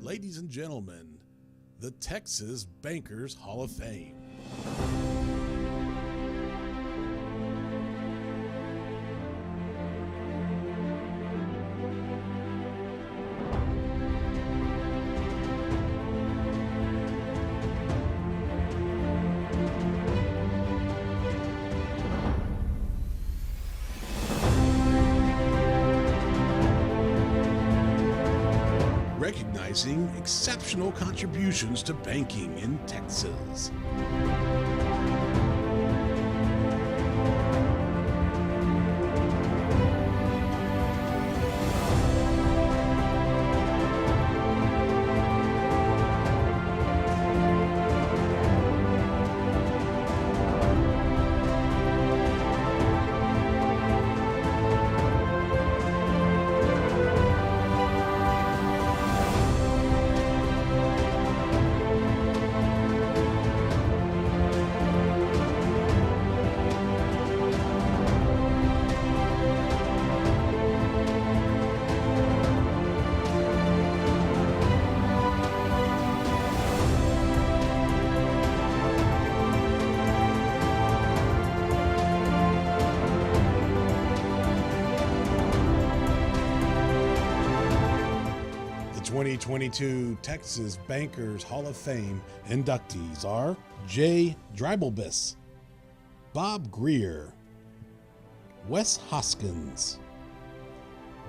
ladies and gentlemen, the Texas Bankers Hall of Fame. Recognizing exceptional contributions to banking in Texas. The 2022 Texas Bankers Hall of Fame inductees are Jay Dreibelbis, Bob Greer, Wes Hoskins,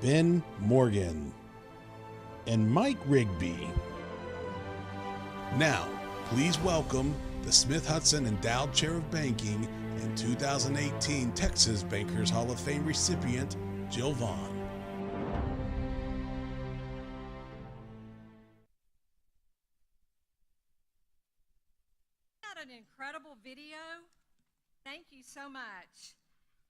Ben Morgan, and Mike Rigby. Now, please welcome the Smith-Hudson Endowed Chair of Banking and 2018 Texas Bankers Hall of Fame recipient, Jill Vaughn. An incredible video. Thank you so much.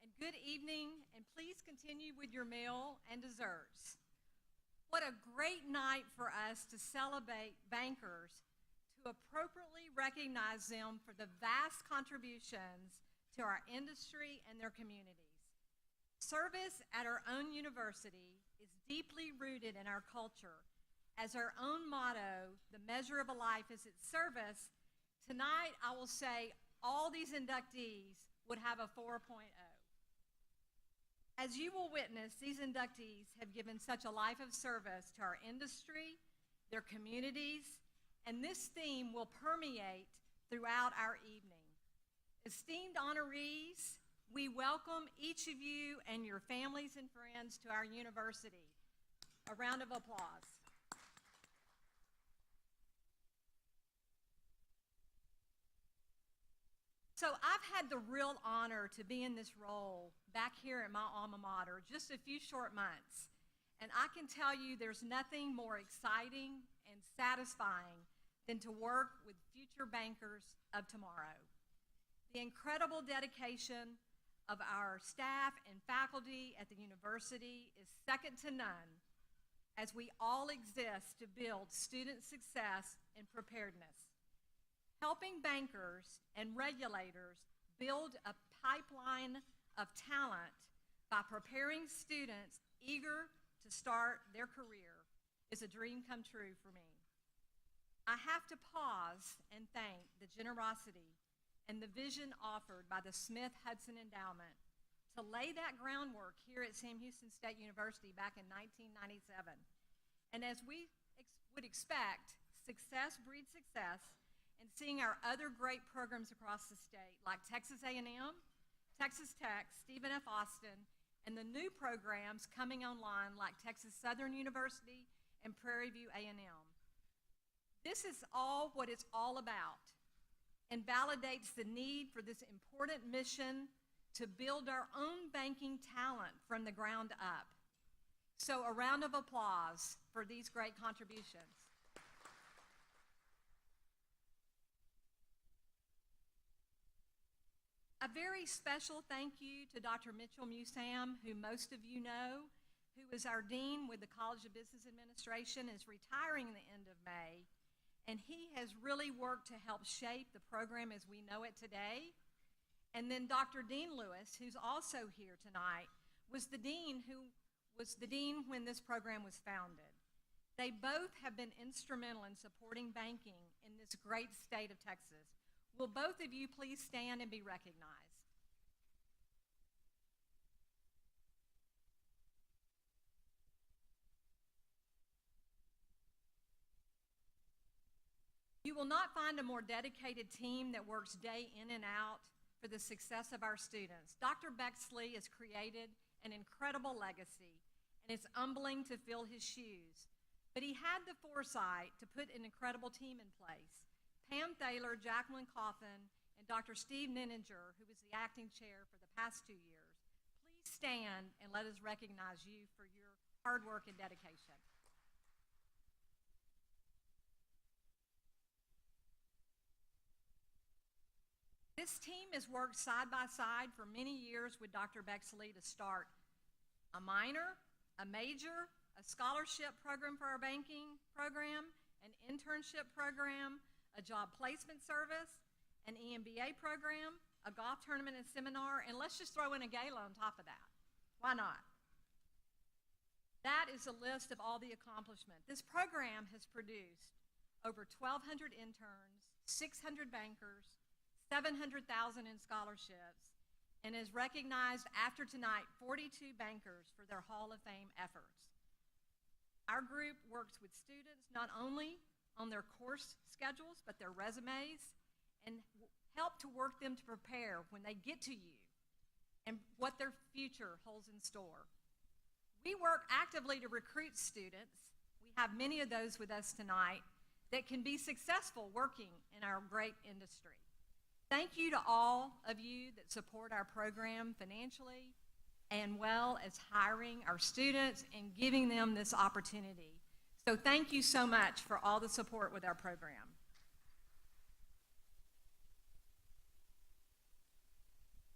And good evening, and please continue with your meal and desserts. What a great night for us to celebrate bankers, to appropriately recognize them for the vast contributions to our industry and their communities. Service at our own university is deeply rooted in our culture. As our own motto, the measure of a life is its service, tonight, I will say all these inductees would have a 4.0. As you will witness, these inductees have given such a life of service to our industry, their communities, and this theme will permeate throughout our evening. Esteemed honorees, we welcome each of you and your families and friends to our university. A round of applause. So I've had the real honor to be in this role back here at my alma mater just a few short months. And I can tell you there's nothing more exciting and satisfying than to work with future bankers of tomorrow. The incredible dedication of our staff and faculty at the university is second to none as we all exist to build student success and preparedness. Helping bankers and regulators build a pipeline of talent by preparing students eager to start their career is a dream come true for me. I have to pause and thank the generosity and the vision offered by the Smith-Hudson Endowment to lay that groundwork here at Sam Houston State University back in 1997. And as we would expect, success breeds success, and seeing our other great programs across the state, like Texas A&M, Texas Tech, Stephen F. Austin, and the new programs coming online like Texas Southern University and Prairie View A&M. This is all what it's all about and validates the need for this important mission to build our own banking talent from the ground up. So a round of applause for these great contributions. A very special thank you to Dr. Mitchell Musam, who most of you know, who is our dean with the College of Business Administration, is retiring at the end of May, and he has really worked to help shape the program as we know it today. And then Dr. Dean Lewis, who's also here tonight, was the dean when this program was founded. They both have been instrumental in supporting banking in this great state of Texas. Will both of you please stand and be recognized? You will not find a more dedicated team that works day in and out for the success of our students. Dr. Bexley has created an incredible legacy, and it's humbling to fill his shoes. But he had the foresight to put an incredible team in place. Pam Thaler, Jacqueline Coffin, and Dr. Steve Nininger, who was the acting chair for the past 2 years. Please stand and let us recognize you for your hard work and dedication. This team has worked side by side for many years with Dr. Bexley to start a minor, a major, a scholarship program for our banking program, an internship program, a job placement service, an EMBA program, a golf tournament and seminar, and let's just throw in a gala on top of that. Why not? That is a list of all the accomplishments. This program has produced over 1,200 interns, 600 bankers, 700,000 in scholarships, and has recognized after tonight 42 bankers for their Hall of Fame efforts. Our group works with students not only on their course schedules, but their resumes, and help to work them to prepare when they get to you and what their future holds in store. We work actively to recruit students. We have many of those with us tonight that can be successful working in our great industry. Thank you to all of you that support our program financially, and well as hiring our students and giving them this opportunity. So thank you so much for all the support with our program.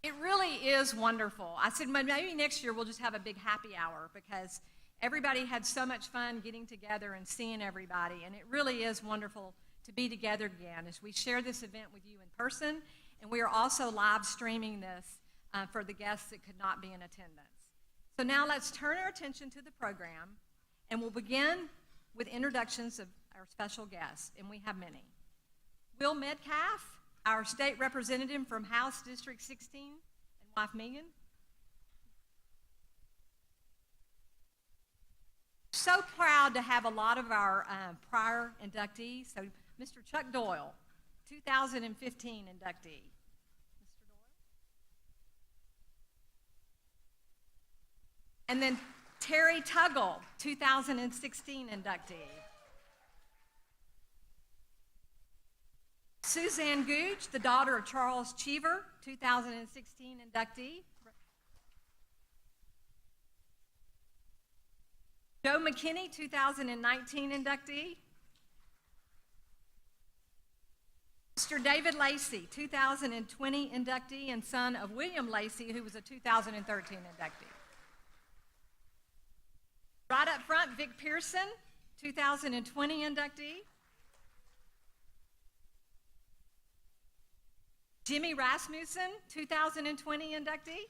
It really is wonderful. I said maybe next year we'll just have a big happy hour because everybody had so much fun getting together and seeing everybody, and it really is wonderful to be together again as we share this event with you in person, and we are also live streaming this for the guests that could not be in attendance. So now let's turn our attention to the program, and we'll begin with introductions of our special guests, and we have many. Will Metcalf, our state representative from House District 16, and wife Megan. So proud to have a lot of our prior inductees. So Mr. Chuck Doyle, 2015 inductee. And then Terry Tuggle, 2016 inductee. Suzanne Gooch, the daughter of Charles Cheever, 2016 inductee. Joe McKinney, 2019 inductee. Mr. David Lacey, 2020 inductee and son of William Lacey, who was a 2013 inductee. Right up front, Vic Pearson, 2020 inductee. Jimmy Rasmussen, 2020 inductee.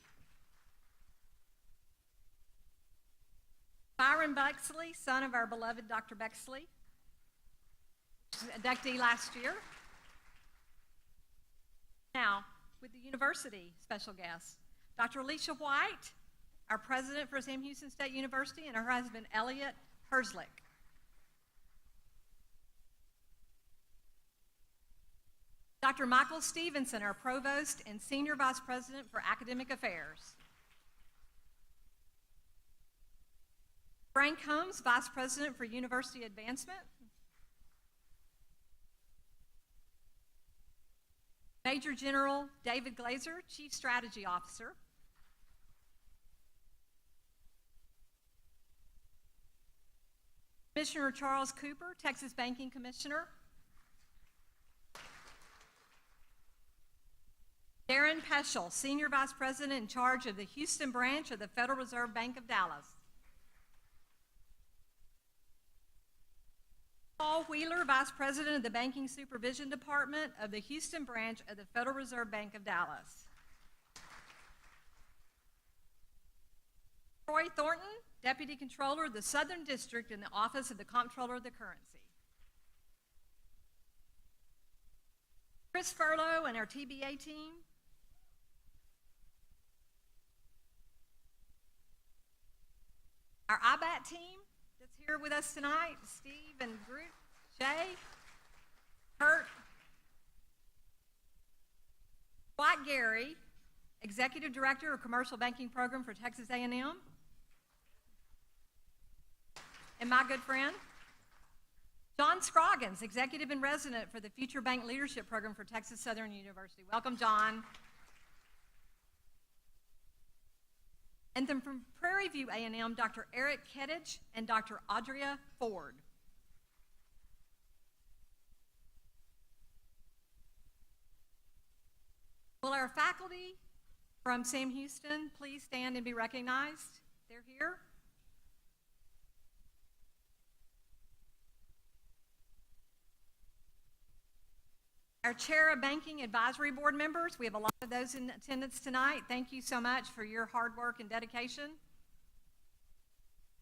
Byron Bexley, son of our beloved Dr. Bexley, inductee last year. Now, with the university special guests, Dr. Alicia White, our president for Sam Houston State University, and her husband, Elliot Herzlich. Dr. Michael Stevenson, our provost and senior vice president for academic affairs. Frank Holmes, vice president for university advancement. Major General David Glazer, chief strategy officer. Commissioner Charles Cooper, Texas Banking Commissioner. Darren Peschel, Senior Vice President in charge of the Houston branch of the Federal Reserve Bank of Dallas. Paul Wheeler, Vice President of the Banking Supervision Department of the Houston branch of the Federal Reserve Bank of Dallas. Troy Thornton, Deputy Controller of the Southern District in the Office of the Comptroller of the Currency. Chris Furlow and our TBA team. Our IBAT team that's here with us tonight, Steve and Groot, Shay, Kurt, Dwight Gary, Executive Director of Commercial Banking Program for Texas A&M, and my good friend, John Scroggins, Executive and Resident for the Future Bank Leadership Program for Texas Southern University. Welcome, John. And then from Prairie View A&M, Dr. Eric Kettich and Dr. Audria Ford. Will our faculty from Sam Houston please stand and be recognized? They're here. Our Chair of Banking Advisory Board members, we have a lot of those in attendance tonight. Thank you so much for your hard work and dedication.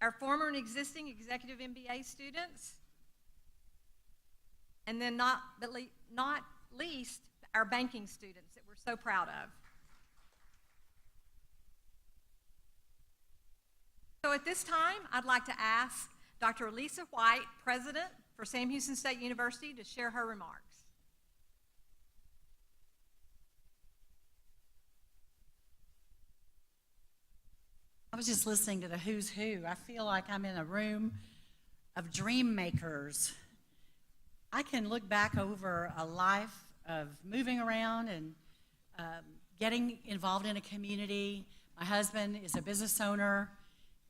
Our former and existing executive MBA students. And then not least, our banking students that we're so proud of. So at this time, I'd like to ask Dr. Lisa White, President for Sam Houston State University, to share her remarks. I was just listening to the who's who. I feel like I'm in a room of dream makers. I can look back over a life of moving around and getting involved in a community. My husband is a business owner,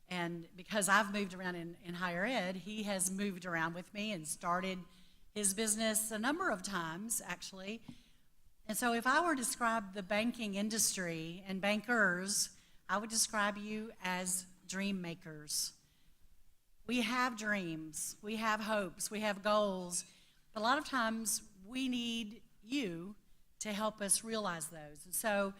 and because I've moved around in higher ed, he has moved around with me and started his business a number of times, actually. And so if I were to describe the banking industry and bankers, I would describe you as dream makers. We have dreams, we have hopes, we have goals, but a lot of times we need you to help us realize those. And so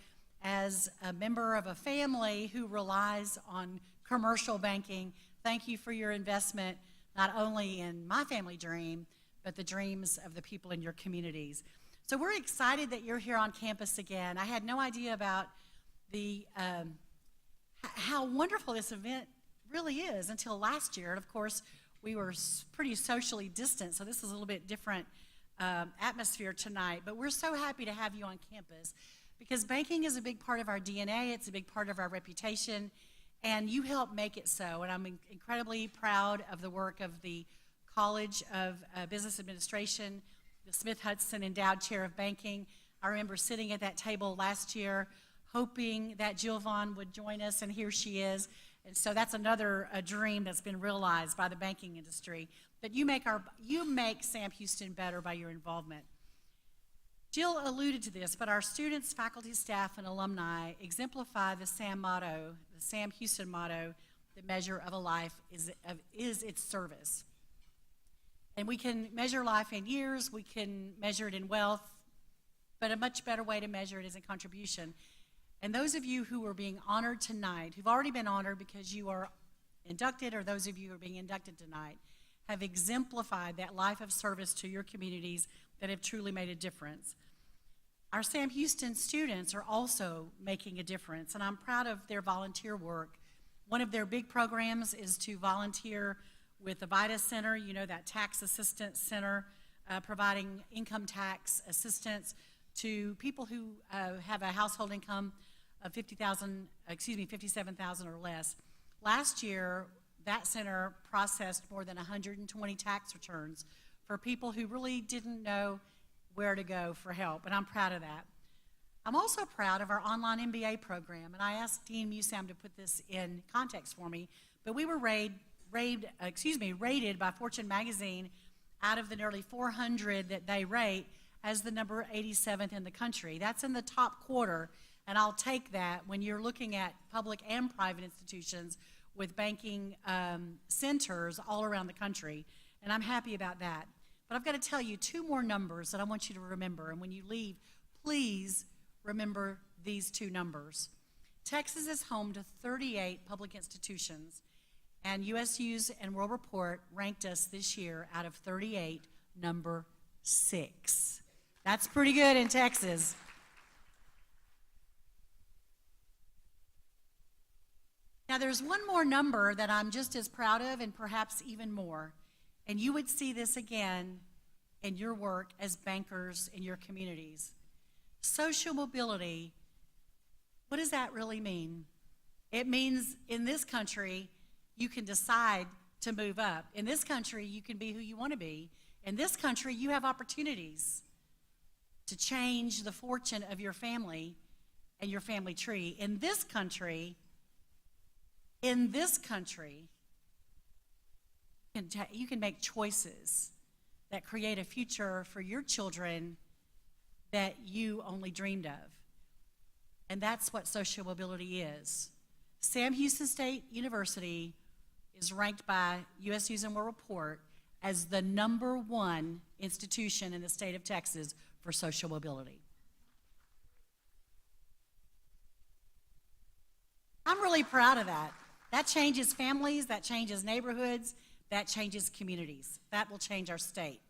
as a member of a family who relies on commercial banking, thank you for your investment, not only in my family dream, but the dreams of the people in your communities. So we're excited that you're here on campus again. I had no idea about the how wonderful this event really is until last year. And of course, we were pretty socially distant, so this is a little bit different atmosphere tonight. But we're so happy to have you on campus because banking is a big part of our DNA, it's a big part of our reputation, and you help make it so. And I'm incredibly proud of the work of the College of Business Administration, the Smith-Hudson Endowed Chair of Banking. I remember sitting at that table last year hoping that Jill Vaughn would join us, and here she is. And so that's another dream that's been realized by the banking industry, that you make Sam Houston better by your involvement. Jill alluded to this, but our students, faculty, staff, and alumni exemplify the Sam motto, the Sam Houston motto, the measure of a life is its service. And we can measure life in years, we can measure it in wealth, but a much better way to measure it is in contribution. And those of you who are being honored tonight, who've already been honored because you are inducted, or those of you who are being inducted tonight, have exemplified that life of service to your communities that have truly made a difference. Our Sam Houston students are also making a difference, and I'm proud of their volunteer work. One of their big programs is to volunteer with the VITA Center, you know, that tax assistance center, providing income tax assistance to people who have a household income of $57,000 or less. Last year, that center processed more than 120 tax returns for people who really didn't know where to go for help, and I'm proud of that. I'm also proud of our online MBA program, and I asked Dean Musam to put this in context for me, but we were rated by Fortune magazine out of the nearly 400 that they rate as the number 87th in the country. That's in the top quarter, and I'll take that when you're looking at public and private institutions with banking centers all around the country, and I'm happy about that. But I've got to tell you two more numbers that I want you to remember, and when you leave, please remember these two numbers. Texas is home to 38 public institutions, And US News and World Report ranked us this year out of 38, number 6. That's pretty good in Texas. Now, there's one more number that I'm just as proud of, and perhaps even more. And you would see this again in your work as bankers in your communities. Social mobility, what does that really mean? It means in this country, you can decide to move up. In this country, you can be who you want to be. In this country, you have opportunities to change the fortune of your family and your family tree. In this country, you can make choices that create a future for your children that you only dreamed of. And that's what social mobility is. Sam Houston State University is ranked by US News and World Report as the #1 institution in the state of Texas for social mobility. I'm really proud of that. That changes families, that changes neighborhoods, that changes communities. That will change our state.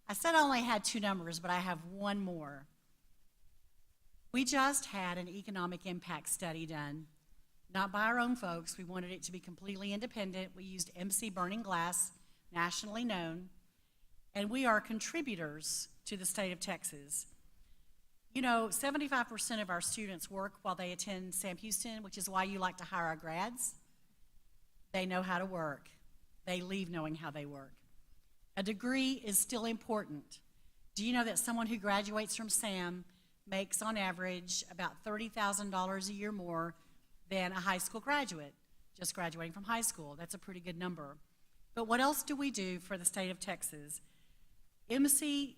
I said I only had 2 numbers, but I have one more. We just had an economic impact study done, not by our own folks. We wanted it to be completely independent. We used MC Burning Glass, nationally known, and we are contributors to the state of Texas. You know, 75% of our students work while they attend Sam Houston, which is why you like to hire our grads. They know how to work. They leave knowing how they work. A degree is still important. Do you know that someone who graduates from Sam makes on average about $30,000 a year more than a high school graduate, just graduating from high school? That's a pretty good number. But what else do we do for the state of Texas? MC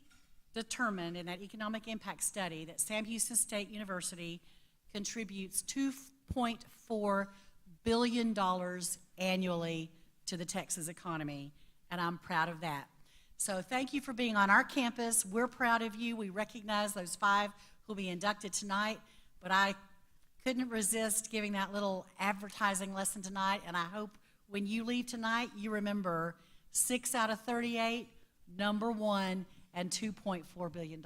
determined in that economic impact study that Sam Houston State University contributes $2.4 billion annually to the Texas economy, and I'm proud of that. So thank you for being on our campus. We're proud of you. We recognize those 5 who will be inducted tonight, but I couldn't resist giving that little advertising lesson tonight, and I hope when you leave tonight, you remember 6 out of 38, #1, and $2.4 billion.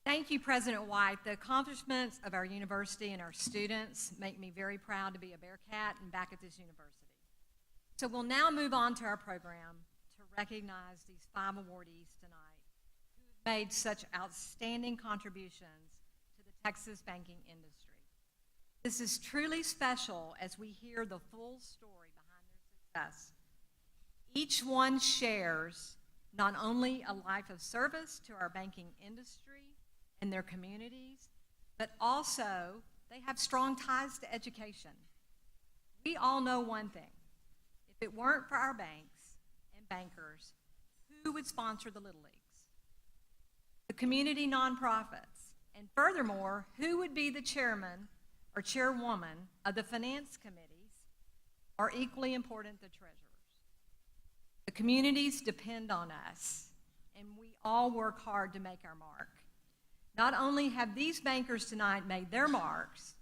Thank you, President White. The accomplishments of our university and our students make me very proud to be a Bearcat and back at this university. So we'll now move on to our program to recognize these 5 awardees tonight who have made such outstanding contributions to the Texas banking industry. This is truly special as we hear the full story behind their success. Each one shares not only a life of service to our banking industry and their communities, but also they have strong ties to education. We all know one thing: if it weren't for our banks and bankers, who would sponsor the Little Leagues? The community nonprofits. And furthermore, who would be the chairman or chairwoman of the finance committees, are equally important, the treasurers. The communities depend on us, and we all work hard to make our mark. Not only have these bankers tonight made their marks,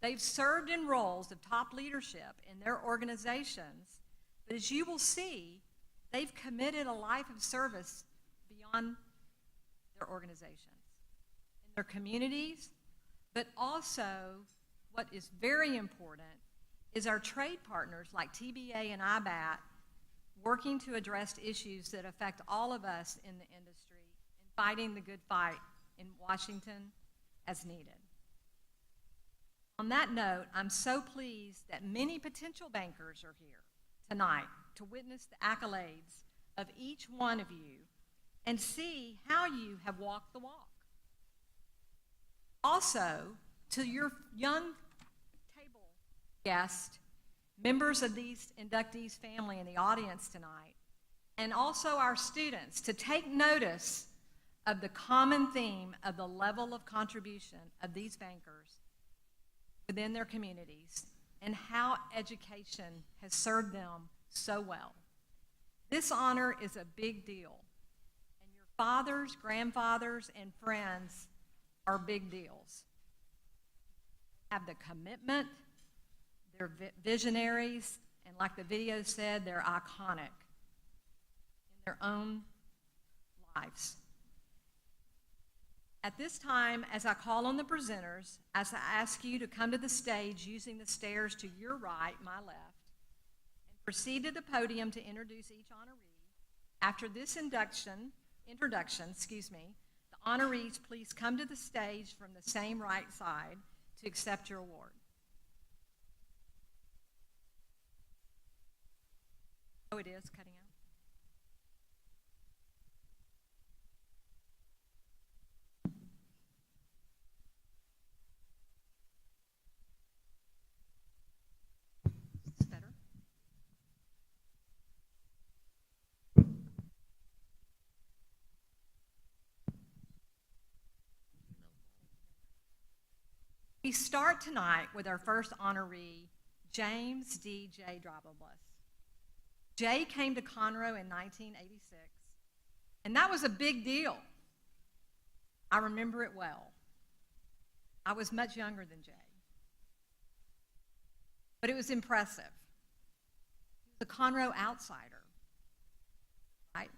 they've served in roles of top leadership in their organizations, but as you will see, they've committed a life of service beyond their organizations, in their communities, but also what is very important is our trade partners like TBA and IBAT working to address issues that affect all of us in the industry and fighting the good fight in Washington as needed. On that note, I'm so pleased that many potential bankers are here tonight to witness the accolades of each one of you and see how you have walked the walk. Also, to your young table guests, members of these inductees' family in the audience tonight, and also our students, to take notice of the common theme of the level of contribution of these bankers within their communities and how education has served them so well. This honor is a big deal, and your fathers, grandfathers, and friends are big deals. have the commitment, they're visionaries, and like the video said, they're iconic in their own lives. At this time, as I call on the presenters, as I ask you to come to the stage using the stairs to your right, my left, and proceed to the podium to introduce each honoree. After this introduction, the honorees please come to the stage from the same right side to accept your award. Oh, it is cutting out. Is this better? We start tonight with our first honoree, James D.J. Drabblebus. Jay came to Conroe in 1986, and that was a big deal. I remember it well. I was much younger than Jay, but it was impressive. He was a Conroe outsider, right?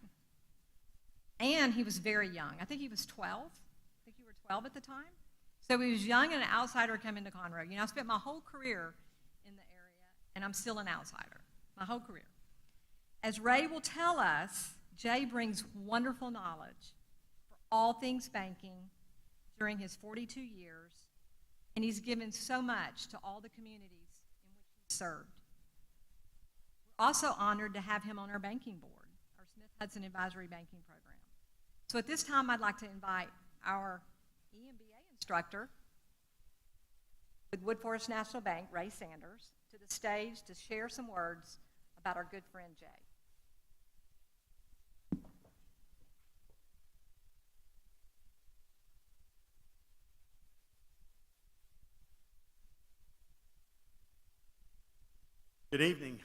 And he was very young. I think he was 12. I think you were 12 at the time. So he was young and an outsider coming to Conroe. You know, I spent my whole career in the area, and I'm still an outsider, my whole career. As Ray will tell us, Jay brings wonderful knowledge for all things banking during his 42 years, and he's given so much to all the communities in which he's served. We're also honored to have him on our banking board, our Smith Hudson Advisory Banking Program. So at this time, I'd like to invite our EMBA instructor with Woodforest National Bank, Ray Sanders, to the stage to share some words about our good friend Jay. Good evening.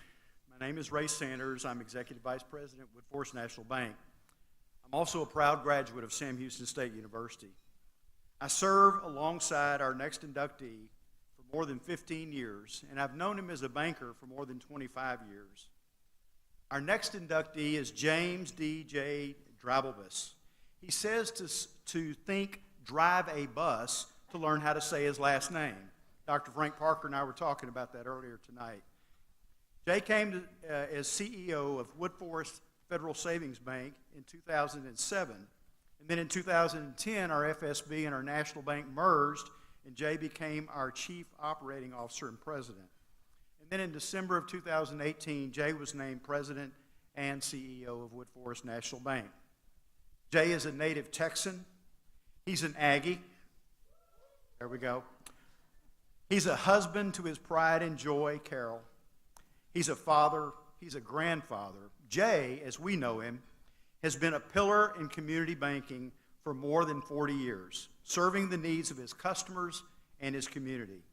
My name is Ray Sanders. I'm Executive Vice President at Woodforest National Bank. I'm also a proud graduate of Sam Houston State University. I serve alongside our next inductee for more than 15 years, and I've known him as a banker for more than 25 years. Our next inductee is James D.J. Drabblebus. He says to think drive a bus to learn how to say his last name. Dr. Frank Parker and I were talking about that earlier tonight. Jay came as CEO of Woodforest Federal Savings Bank in 2007. And then in 2010, our FSB and our national bank merged, and Jay became our Chief Operating Officer and President. And then in December of 2018, Jay was named President and CEO of Woodforest National Bank. Jay is a native Texan. He's an Aggie. There we go. He's a husband to his pride and joy, Carol. He's a father. He's a grandfather. Jay, as we know him, has been a pillar in community banking for more than 40 years, serving the needs of his customers and his community.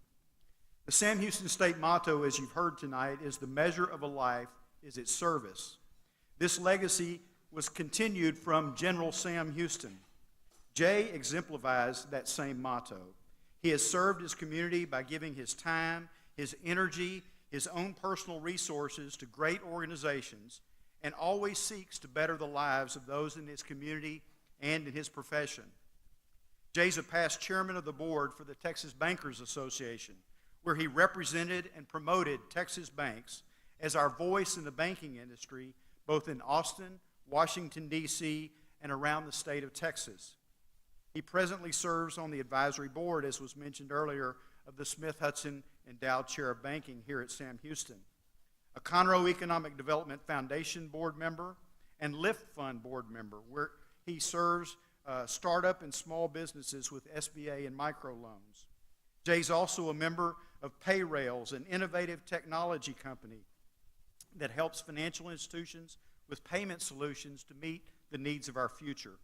The Sam Houston State motto, as you've heard tonight, is the measure of a life is its service. This legacy was continued from General Sam Houston. Jay exemplifies that same motto. He has served his community by giving his time, his energy, his own personal resources to great organizations, and always seeks to better the lives of those in his community and in his profession. Jay's a past chairman of the board for the Texas Bankers Association, where he represented and promoted Texas banks as our voice in the banking industry, both in Austin, Washington, D.C., and around the state of Texas. He presently serves on the advisory board, as was mentioned earlier, of the Smith Hudson Endowed Chair of Banking here at Sam Houston, a Conroe Economic Development Foundation board member and Lift Fund board member, where he serves startup and small businesses with SBA and microloans. Jay's also a member of PayRails, an innovative technology company that helps financial institutions with payment solutions to meet the needs of our future.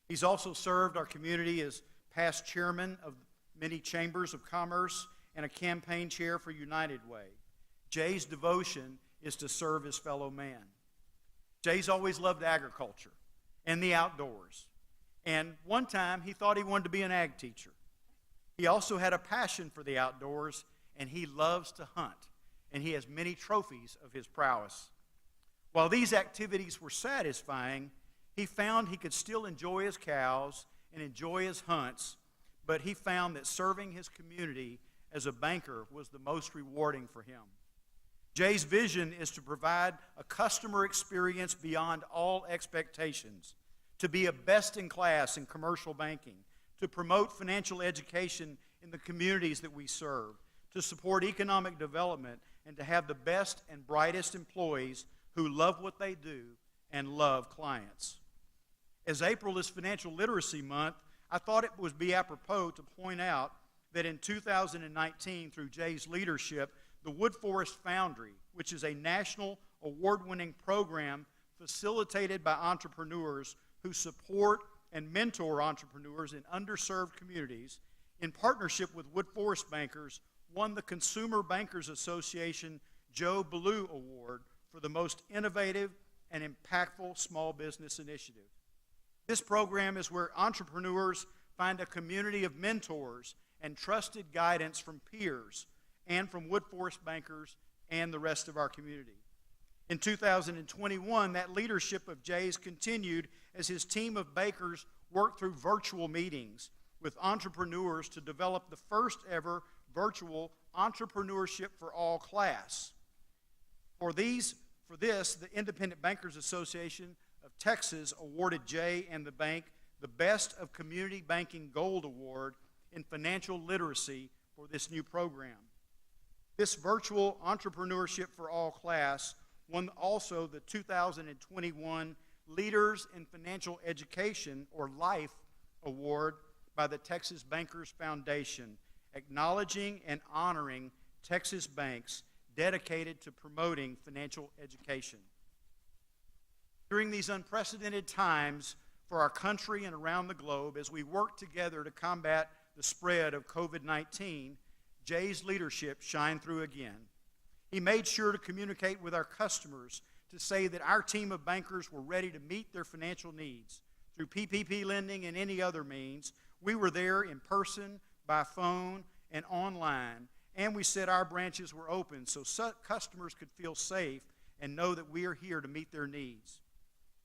He's also served our community as past chairman of many chambers of commerce and a campaign chair for United Way. Jay's devotion is to serve his fellow man. Jay's always loved agriculture and the outdoors. And one time he thought he wanted to be an ag teacher. He also had a passion for the outdoors, and he loves to hunt, and he has many trophies of his prowess. While these activities were satisfying, he found he could still enjoy his cows and enjoy his hunts, but he found that serving his community as a banker was the most rewarding for him. Jay's vision is to provide a customer experience beyond all expectations, to be a best-in-class in commercial banking, to promote financial education in the communities that we serve, to support economic development, and to have the best and brightest employees who love what they do and love clients. As April is Financial Literacy Month, I thought it would be apropos to point out that in 2019, through Jay's leadership, the Woodforest Foundry, which is a national award-winning program facilitated by entrepreneurs who support and mentor entrepreneurs in underserved communities, in partnership with Woodforest Bankers, won the Consumer Bankers Association Joe Ballou Award for the most innovative and impactful small business initiative. This program is where entrepreneurs find a community of mentors and trusted guidance from peers and from Woodforest Bankers and the rest of our community. In 2021, that leadership of Jay's continued as his team of bakers worked through virtual meetings with entrepreneurs to develop the first ever virtual Entrepreneurship for All class. For this, the Independent Bankers Association of Texas awarded Jay and the bank the Best of Community Banking Gold Award in financial literacy for this new program. This virtual Entrepreneurship for All class won also the 2021 Leaders in Financial Education, or LIFE, Award by the Texas Bankers Foundation, acknowledging and honoring Texas banks dedicated to promoting financial education. During these unprecedented times for our country and around the globe, as we work together to combat the spread of COVID-19, Jay's leadership shined through again. He made sure to communicate with our customers to say that our team of bankers were ready to meet their financial needs. Through PPP lending and any other means, we were there in person, by phone, and online, and we said our branches were open so customers could feel safe and know that we are here to meet their needs.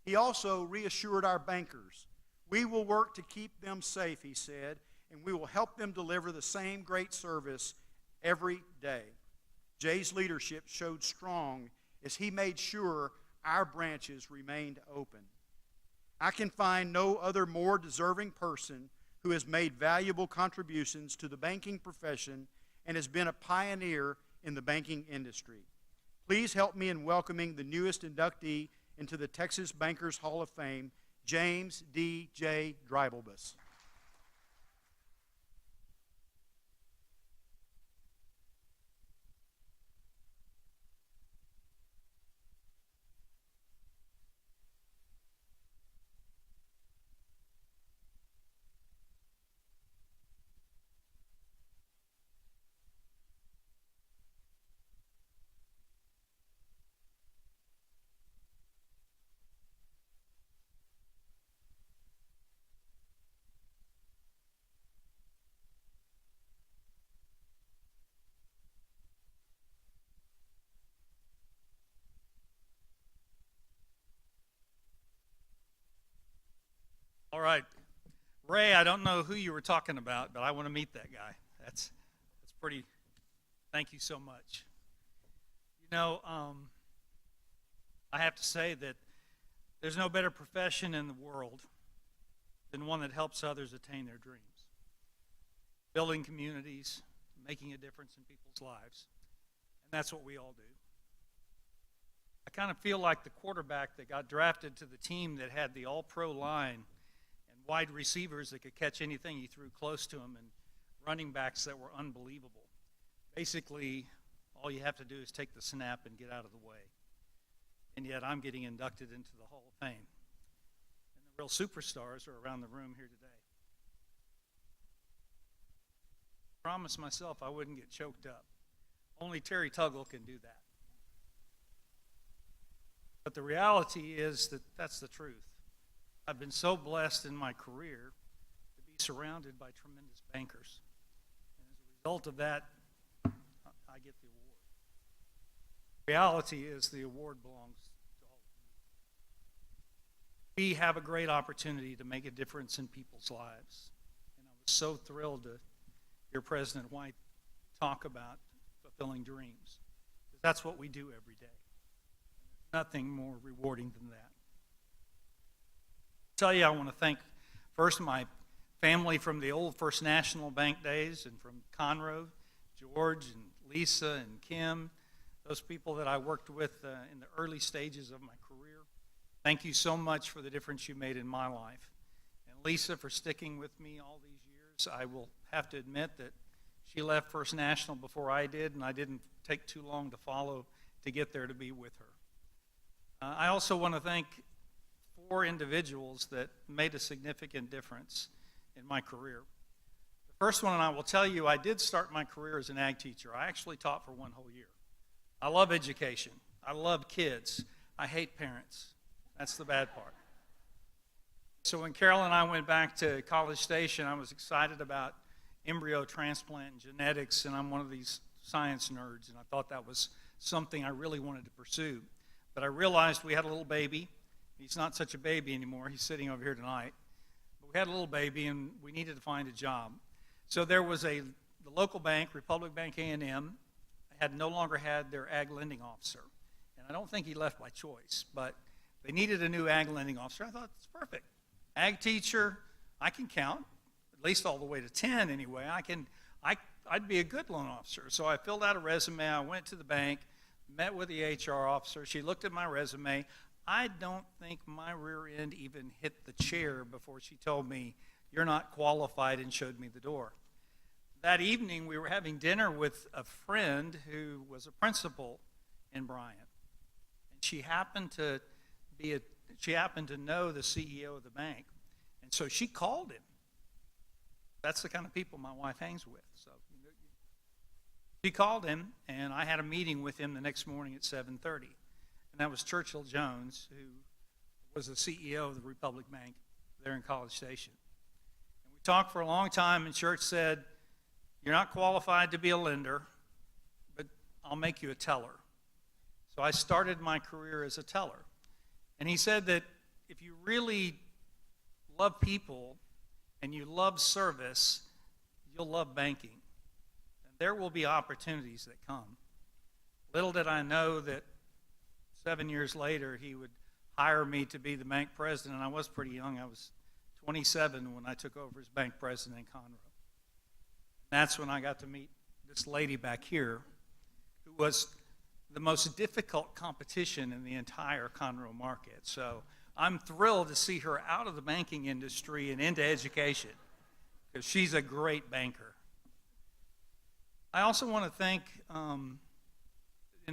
He also reassured our bankers. We will work to keep them safe, he said, and we will help them deliver the same great service every day. Jay's leadership showed strong as he made sure our branches remained open. I can find no other more deserving person who has made valuable contributions to the banking profession and has been a pioneer in the banking industry. Please help me in welcoming the newest inductee into the Texas Bankers Hall of Fame, James D. J. Dreibelbus. All right. Ray, I don't know who you were talking about, but I want to meet that guy. That's pretty, thank you so much. You know, I have to say that there's no better profession in the world than one that helps others attain their dreams. Building communities, making a difference in people's lives. And that's what we all do. I kind of feel like the quarterback that got drafted to the team that had the all-pro line and wide receivers that could catch anything he threw close to him and running backs that were unbelievable. Basically, all you have to do is take the snap and get out of the way. And yet I'm getting inducted into the Hall of Fame. And the real superstars are around the room here today. I promised myself I wouldn't get choked up. Only Terry Tuggle can do that. But the reality is that that's the truth. I've been so blessed in my career to be surrounded by tremendous bankers. result of that, I get the award. Reality is the award belongs to all of you. We have a great opportunity to make a difference in people's lives. And I was so thrilled to hear President White talk about fulfilling dreams. Because that's what we do every day. Nothing more rewarding than that. I'll tell you, I want to thank first my family from the old First National Bank days and from Conroe, George and Lisa and Kim, those people that I worked with in the early stages of my career. Thank you so much for the difference you made in my life. And Lisa for sticking with me all these years. I will have to admit that she left First National before I did, and I didn't take too long to follow to get there to be with her. I also want to thank 4 individuals that made a significant difference in my career. The first one, and I will tell you, I did start my career as an ag teacher. I actually taught for 1 whole year. I love education. I love kids. I hate parents. That's the bad part. So when Carol and I went back to College Station, I was excited about embryo transplant and genetics, and I'm one of these science nerds, and I thought that was something I really wanted to pursue. But I realized we had a little baby. He's not such a baby anymore. He's sitting over here tonight. But we had a little baby, and we needed to find a job. So there was the local bank, Republic Bank A&M, no longer had their ag lending officer. And I don't think he left by choice, but they needed a new ag lending officer. I thought, it's perfect. Ag teacher, I can count, at least all the way to 10 anyway. I'd be a good loan officer. So I filled out a resume. I went to the bank, met with the HR officer. She looked at my resume. I don't think my rear end even hit the chair before she told me, you're not qualified, and showed me the door. That evening, we were having dinner with a friend who was a principal in Bryant. And she happened to know the CEO of the bank. And so she called him. That's the kind of people my wife hangs with. So she called him, and I had a meeting with him the next morning at 7:30. And that was Churchill Jones, who was the CEO of the Republic Bank there in College Station. And we talked for a long time, and Church said, you're not qualified to be a lender, but I'll make you a teller. So I started my career as a teller. And he said that if you really love people and you love service, you'll love banking. And there will be opportunities that come. Little did I know that 7 years later he would hire me to be the bank president. I was pretty young. I was 27 when I took over as bank president in Conroe. That's when I got to meet this lady back here who was the most difficult competition in the entire Conroe market. So I'm thrilled to see her out of the banking industry and into education because she's a great banker. I also want to thank, and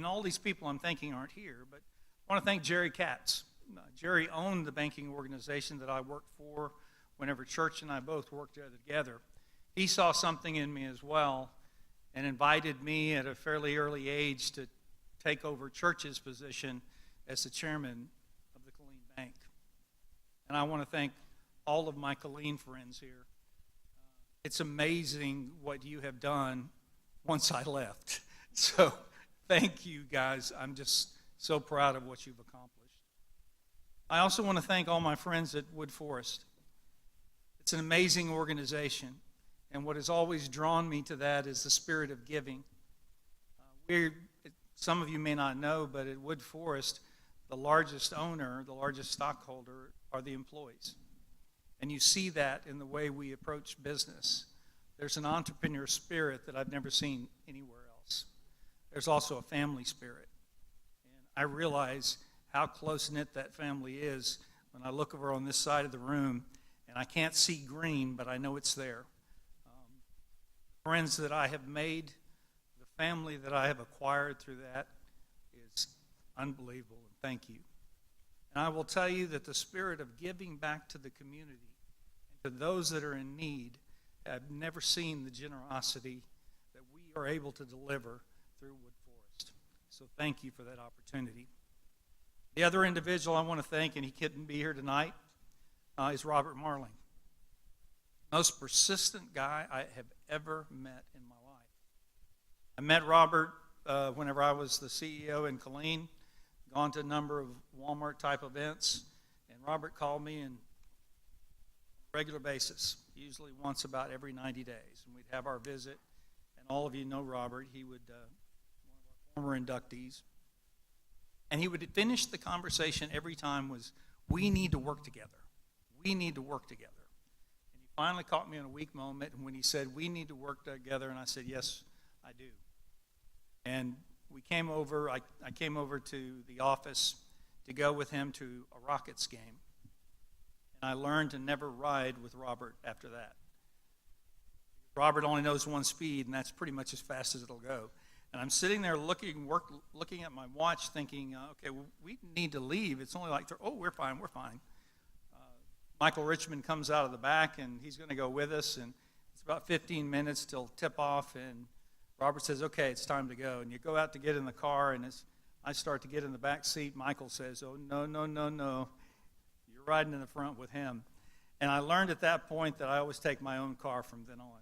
all these people I'm thanking aren't here, but I want to thank Jerry Katz. Jerry owned the banking organization that I worked for whenever Church and I both worked together. He saw something in me as well and invited me at a fairly early age to take over Church's position as the chairman of the Killeen Bank. And I want to thank all of my Killeen friends here. It's amazing what you have done once I left. So thank you, guys. I'm just so proud of what you've accomplished. I also want to thank all my friends at Wood Forest. It's an amazing organization. And what has always drawn me to that is the spirit of giving. Some of you may not know, but at Wood Forest, the largest owner, the largest stockholder are the employees. And you see that in the way we approach business. There's an entrepreneur spirit that I've never seen anywhere else. There's also a family spirit. And I realize how close-knit that family is when I look over on this side of the room, and I can't see green, but I know it's there. Friends that I have made, the family that I have acquired through that is unbelievable, and thank you. And I will tell you that the spirit of giving back to the community and to those that are in need, I've never seen the generosity that we are able to deliver through Wood Forest. So thank you for that opportunity. The other individual I want to thank, and he couldn't be here tonight, is Robert Marling. Most persistent guy I have ever met in my life. met Robert whenever I was the CEO in Killeen, gone to a number of Walmart-type events, and Robert called me on a regular basis, usually once about every 90 days, and we'd have our visit, and all of you know Robert. He would, one of our former inductees, and he would finish the conversation every time was, we need to work together. We need to work together. And he finally caught me in a weak moment, and when he said, we need to work together, and I said, yes, I do. And we came over, I came over to the office to go with him to a Rockets game. And I learned to never ride with Robert after that. Robert only knows one speed, and that's pretty much as fast as it'll go. And I'm sitting there looking at my watch thinking, okay, well, we need to leave. It's only like, oh, we're fine. Michael Richmond comes out of the back, and he's going to go with us. And it's about 15 minutes till tip-off, and Robert says, okay, it's time to go. And you go out to get in the car, and as I start to get in the back seat, Michael says, oh, no. You're riding in the front with him. And I learned at that point that I always take my own car from then on.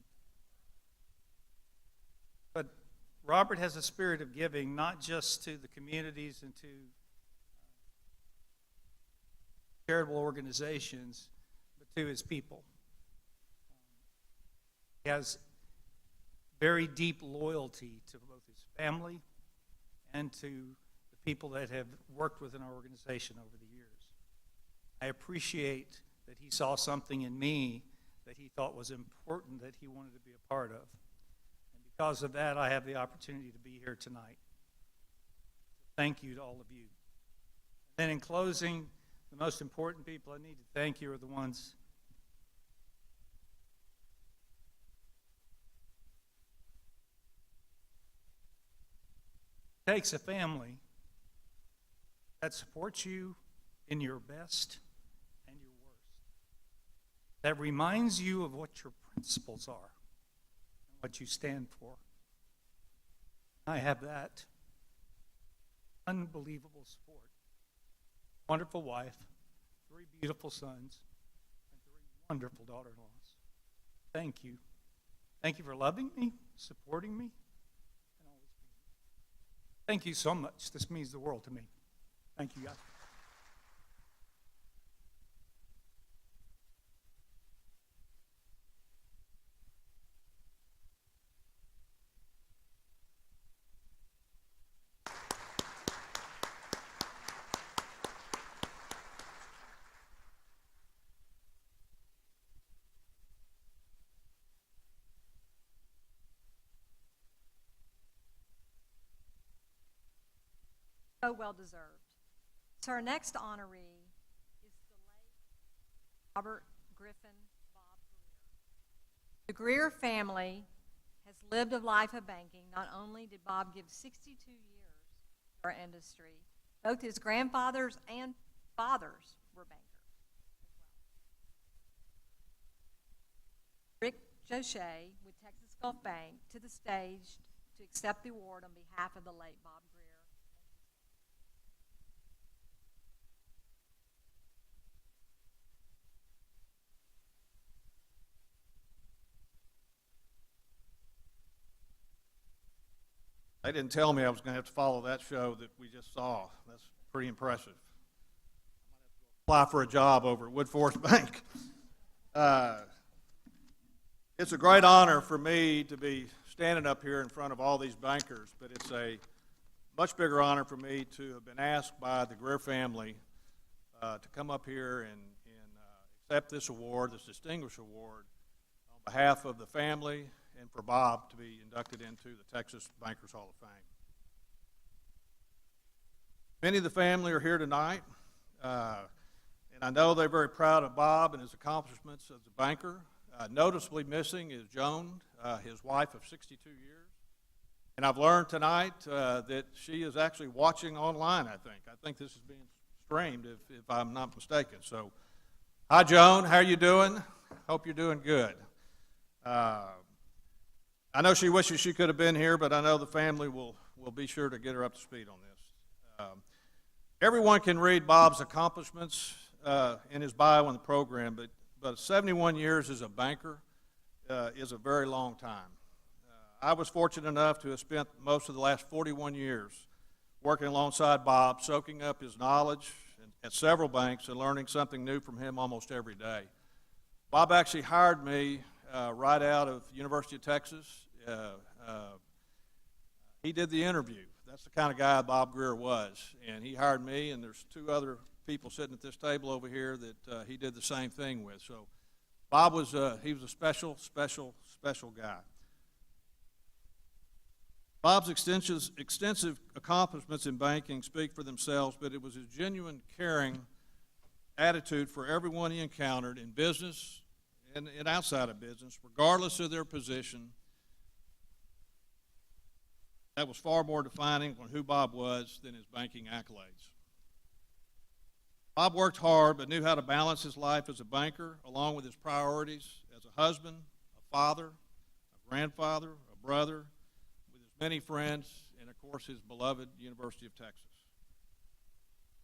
But Robert has a spirit of giving, not just to the communities and to charitable organizations, but to his people. He has very deep loyalty to both his family and to the people that have worked within our organization over the years. I appreciate that he saw something in me that he thought was important that he wanted to be a part of. And because of that, I have the opportunity to be here tonight. Thank you to all of you. And in closing, the most important people I need to thank you are the ones it takes a family that supports you in your best and your worst, that reminds you of what your principles are and what you stand for. I have that unbelievable support. Wonderful wife, 3 beautiful sons, and 3 wonderful daughter-in-laws. Thank you. Thank you for loving me, supporting me, and always being there. Thank you so much. This means the world to me. Thank you, guys. So well deserved. So our next honoree is the late Robert Griffin Bob Greer. The Greer family has lived a life of banking. Not only did Bob give 62 years to our industry, both his grandfathers and fathers were bankers as well. Rick Joshe with Texas Gulf Bank to the stage to accept the award on behalf of the late Bob Greer. They didn't tell me I was going to have to follow that show that we just saw. That's pretty impressive. Apply for a job over at Woodforest Bank. It's a great honor for me to be standing up here in front of all these bankers, but it's a much bigger honor for me to have been asked by the Greer family to come up here and accept this award, this distinguished award, on behalf of the family and for Bob to be inducted into the Texas Bankers Hall of Fame. Many of the family are here tonight, and I know they're very proud of Bob and his accomplishments as a banker. Noticeably missing is Joan, his wife of 62 years. And I've learned tonight that she is actually watching online, I think. I think this is being streamed, if I'm not mistaken. So, hi, Joan. How are you doing? Hope you're doing good. I know she wishes she could have been here, but I know the family will be sure to get her up to speed on this. Everyone can read Bob's accomplishments in his bio in the program, but 71 years as a banker is a very long time. I was fortunate enough to have spent most of the last 41 years working alongside Bob, soaking up his knowledge at several banks and learning something new from him almost every day. Bob actually hired me right out of University of Texas. He did the interview. That's the kind of guy Bob Greer was. And he hired me, and there's 2 other people sitting at this table over here that he did the same thing with. So Bob was he was a special guy. Bob's extensive accomplishments in banking speak for themselves, but it was his genuine caring attitude for everyone he encountered in business and outside of business, regardless of their position, that was far more defining on who Bob was than his banking accolades. Bob worked hard but knew how to balance his life as a banker along with his priorities as a husband, a father, a grandfather, a brother, with his many friends, and of course his beloved University of Texas.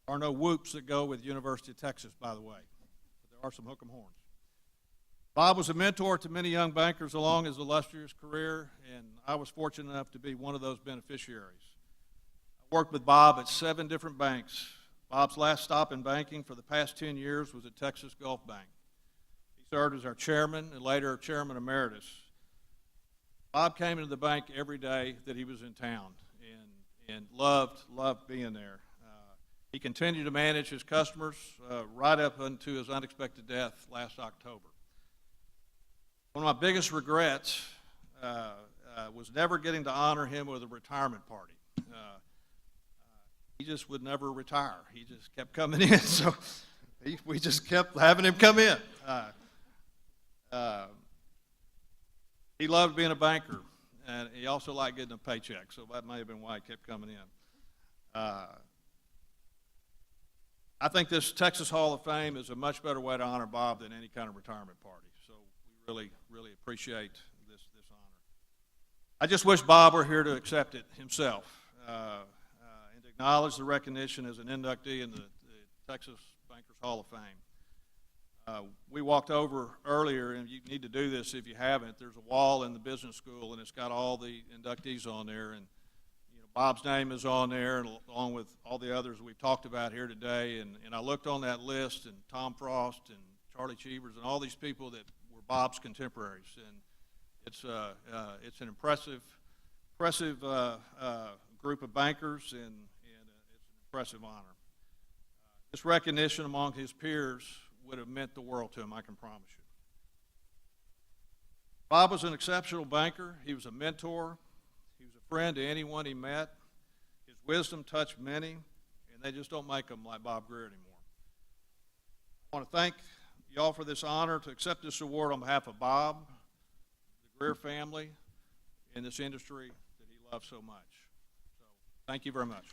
There are no whoops that go with University of Texas, by the way, but there are some hook 'em horns. Bob was a mentor to many young bankers along his illustrious career, and I was fortunate enough to be one of those beneficiaries. I worked with Bob at 7 different banks. Bob's last stop in banking for the past 10 years was at Texas Gulf Bank. He served as our chairman and later chairman emeritus. Bob came into the bank every day that he was in town and loved being there. He continued to manage his customers right up until his unexpected death last October. One of my biggest regrets was never getting to honor him with a retirement party. He just would never retire. He just kept coming in, so we just kept having him come in. He loved being a banker, and he also liked getting a paycheck, so that may have been why he kept coming in. I think this Texas Hall of Fame is a much better way to honor Bob than any kind of retirement party. So we really appreciate this honor. I just wish Bob were here to accept it himself and to acknowledge the recognition as an inductee in the Texas Bankers Hall of Fame. We walked over earlier, and you need to do this if you haven't. There's a wall in the business school, and it's got all the inductees on there, and Bob's name is on there, along with all the others we've talked about here today. And I looked on that list, and Tom Frost and Charlie Cheevers and all these people that were Bob's contemporaries. And it's an impressive group of bankers, and it's an impressive honor. This recognition among his peers would have meant the world to him, I can promise you. Bob was an exceptional banker. He was a mentor. He was a friend to anyone he met. His wisdom touched many, and they just don't make them like Bob Greer anymore. I want to thank y'all for this honor to accept this award on behalf of Bob, the Greer family, and this industry that he loves so much. So, thank you very much.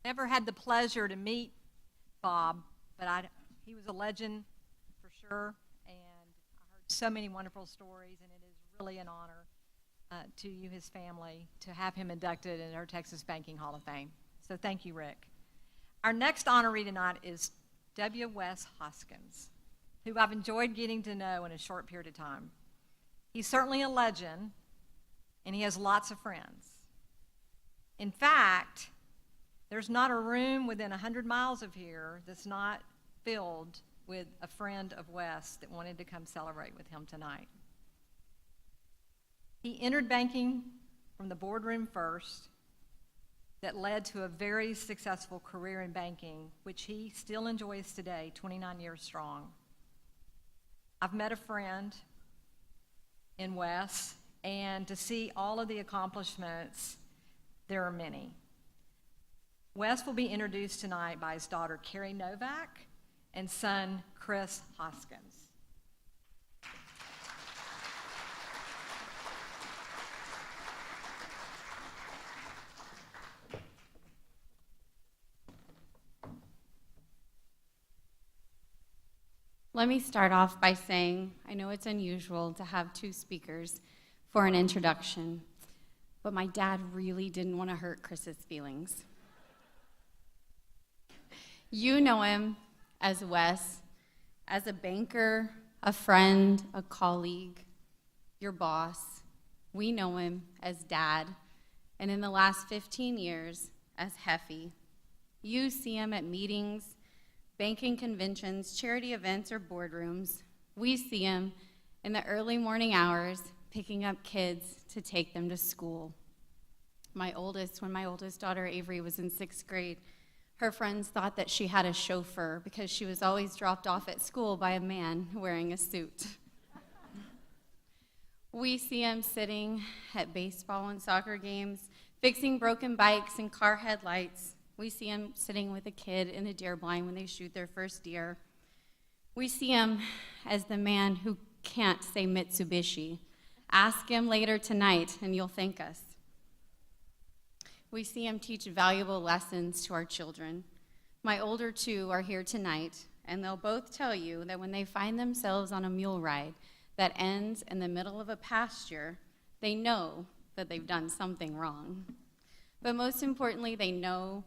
Never had the pleasure to meet Bob, but he was a legend for sure, and I heard so many wonderful stories, and it is really an honor to you, his family, to have him inducted in our Texas Banking Hall of Fame. So thank you, Rick. Our next honoree tonight is W. Wes Hoskins, who I've enjoyed getting to know in a short period of time. He's certainly a legend, and he has lots of friends. In fact, there's not a room within 100 miles of here that's not filled with a friend of Wes that wanted to come celebrate with him tonight. He entered banking from the boardroom first, that led to a very successful career in banking, which he still enjoys today, 29 years strong. I've met a friend in Wes, and to see all of the accomplishments, there are many. Wes will be introduced tonight by his daughter, Carrie Novak, and son, Chris Hoskins. Let me start off by saying I know it's unusual to have two speakers for an introduction, but my dad really didn't want to hurt Chris's feelings. You know him as Wes, as a banker, a friend, a colleague, your boss. We know him as Dad, and in the last 15 years, as Heffy. You see him at meetings, banking conventions, charity events, or boardrooms. We see him in the early morning hours picking up kids to take them to school. When my oldest daughter Avery was in 6th grade, her friends thought that she had a chauffeur because she was always dropped off at school by a man wearing a suit. We see him sitting at baseball and soccer games, fixing broken bikes and car headlights. We see him sitting with a kid in a deer blind when they shoot their first deer. We see him as the man who can't say Mitsubishi. Ask him later tonight and you'll thank us. We see him teach valuable lessons to our children. My older two are here tonight, and they'll both tell you that when they find themselves on a mule ride that ends in the middle of a pasture, they know that they've done something wrong. But most importantly, they know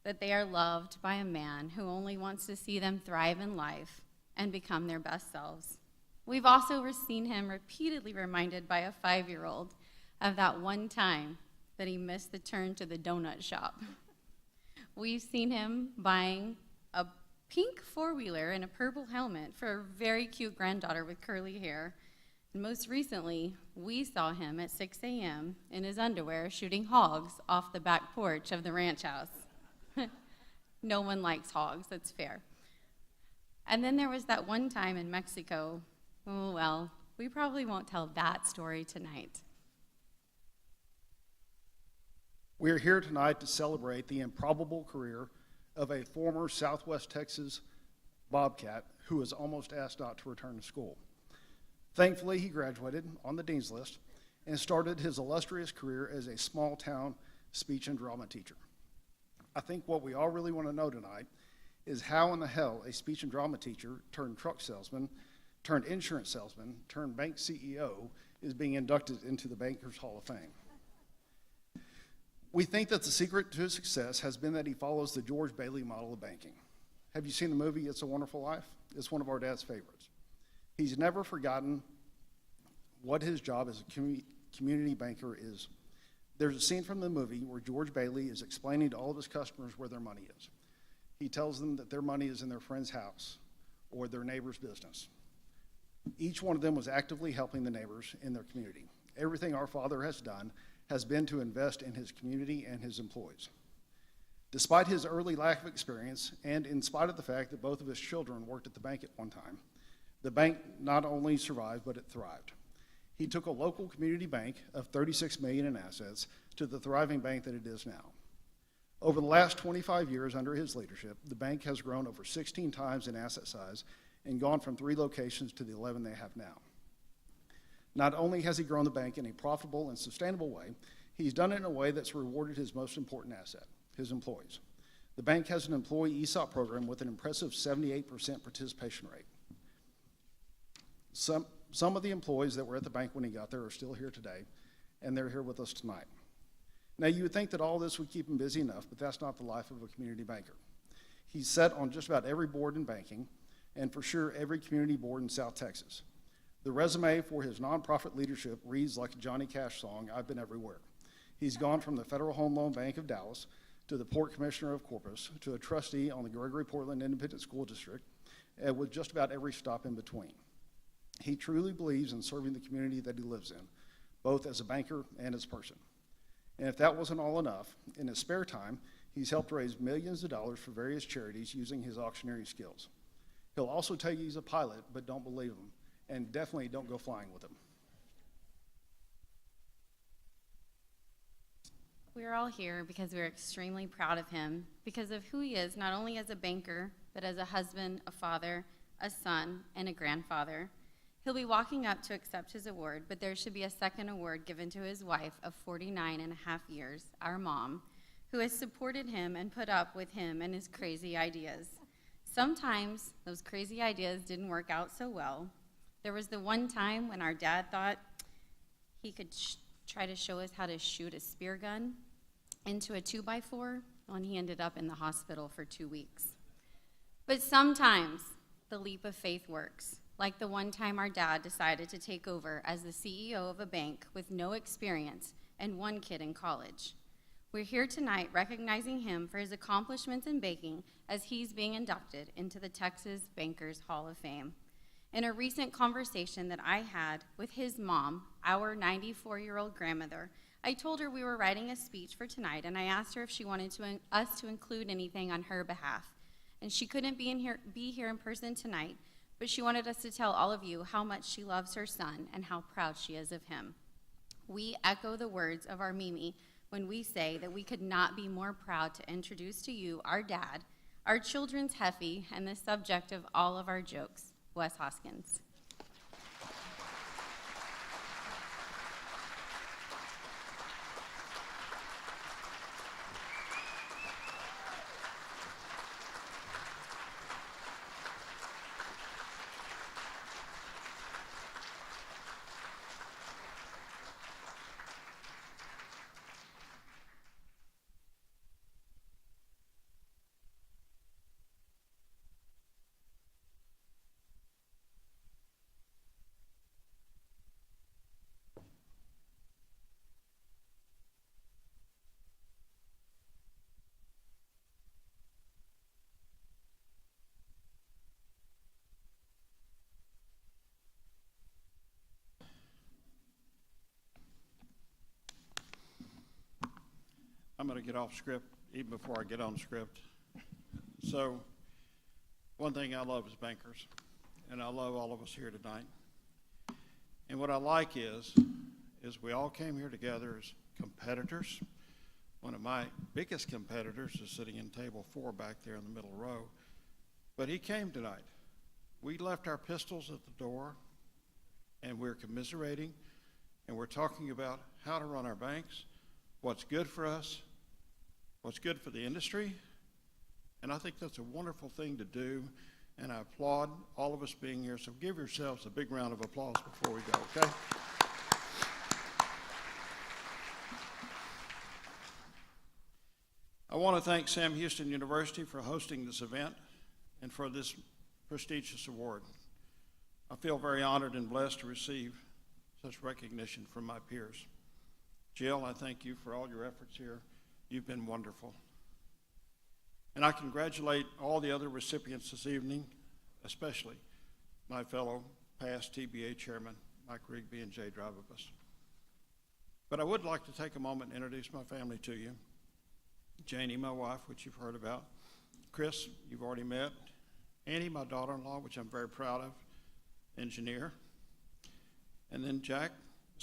that they are loved by a man who only wants to see them thrive in life and become their best selves. We've also seen him repeatedly reminded by a 5-year-old of that one time that he missed the turn to the donut shop. We've seen him buying a pink 4-wheeler and a purple helmet for a very cute granddaughter with curly hair. And most recently, we saw him at 6 a.m. in his underwear shooting hogs off the back porch of the ranch house. No one likes hogs, that's fair. And then there was that one time in Mexico. Oh, well, we probably won't tell that story tonight. We are here tonight to celebrate the improbable career of a former Southwest Texas Bobcat who was almost asked not to return to school. Thankfully, he graduated on the Dean's List and started his illustrious career as a small-town speech and drama teacher. I think what we all really want to know tonight is how in the hell a speech and drama teacher turned truck salesman, turned insurance salesman, turned bank CEO is being inducted into the Bankers Hall of Fame. We think that the secret to his success has been that he follows the George Bailey model of banking. Have you seen the movie It's a Wonderful Life? It's one of our dad's favorites. He's never forgotten what his job as a community banker is. There's a scene from the movie where George Bailey is explaining to all of his customers where their money is. He tells them that their money is in their friend's house or their neighbor's business. Each one of them was actively helping the neighbors in their community. Everything our father has done has been to invest in his community and his employees. Despite his early lack of experience, and in spite of the fact that both of his children worked at the bank at one time, the bank not only survived, but it thrived. He took a local community bank of $36 million in assets to the thriving bank that it is now. Over the last 25 years under his leadership, the bank has grown over 16 times in asset size and gone from 3 locations to the 11 they have now. Not only has he grown the bank in a profitable and sustainable way, he's done it in a way that's rewarded his most important asset, his employees. The bank has an employee ESOP program with an impressive 78% participation rate. Some of the employees that were at the bank when he got there are still here today, and they're here with us tonight. Now, you would think that all this would keep him busy enough, but that's not the life of a community banker. He's sat on just about every board in banking, and for sure every community board in South Texas. The resume for his nonprofit leadership reads like a Johnny Cash song, I've been everywhere. He's gone from the Federal Home Loan Bank of Dallas to the Port Commissioner of Corpus to a trustee on the Gregory Portland Independent School District, with just about every stop in between. He truly believes in serving the community that he lives in, both as a banker and as a person. And if that wasn't all enough, in his spare time, he's helped raise millions of dollars for various charities using his auctioneering skills. He'll also tell you he's a pilot, but don't believe him, and definitely don't go flying with him. We're all here because we're extremely proud of him, because of who he is, not only as a banker, but as a husband, a father, a son, and a grandfather. He'll be walking up to accept his award, but there should be a second award given to his wife of 49 and a half years, our mom, who has supported him and put up with him and his crazy ideas. Sometimes those crazy ideas didn't work out so well. There was the one time when our dad thought he could try to show us how to shoot a spear gun into a 2x4, and he ended up in the hospital for 2 weeks. But sometimes the leap of faith works, like the one time our dad decided to take over as the CEO of a bank with no experience and one kid in college. We're here tonight recognizing him for his accomplishments in banking as he's being inducted into the Texas Bankers Hall of Fame. In a recent conversation that I had with his mom, our 94-year-old grandmother, I told her we were writing a speech for tonight, and I asked her if she wanted us to include anything on her behalf. And she couldn't be here in person tonight, but she wanted us to tell all of you how much she loves her son and how proud she is of him. We echo the words of our Mimi when we say that we could not be more proud to introduce to you our dad, our children's Heffy, and the subject of all of our jokes, Wes Hoskins. I'm going to get off script even before I get on script. So, one thing I love is bankers, and I love all of us here tonight. And what I like is we all came here together as competitors. One of my biggest competitors is sitting in table 4 back there in the middle row, but he came tonight. We left our pistols at the door, and we're commiserating, and we're talking about how to run our banks, what's good for us, what's good for the industry, and I think that's a wonderful thing to do, and I applaud all of us being here, so give yourselves a big round of applause before we go, okay? I want to thank Sam Houston University for hosting this event and for this prestigious award. I feel very honored and blessed to receive such recognition from my peers. Jill, I thank you for all your efforts here. You've been wonderful. And I congratulate all the other recipients this evening, especially my fellow past TBA chairman, Mike Rigby and Jay Drivabus. But I would like to take a moment and introduce my family to you. Janie, my wife, which you've heard about. Chris, you've already met. Annie, my daughter-in-law, which I'm very proud of, engineer. And then Jack,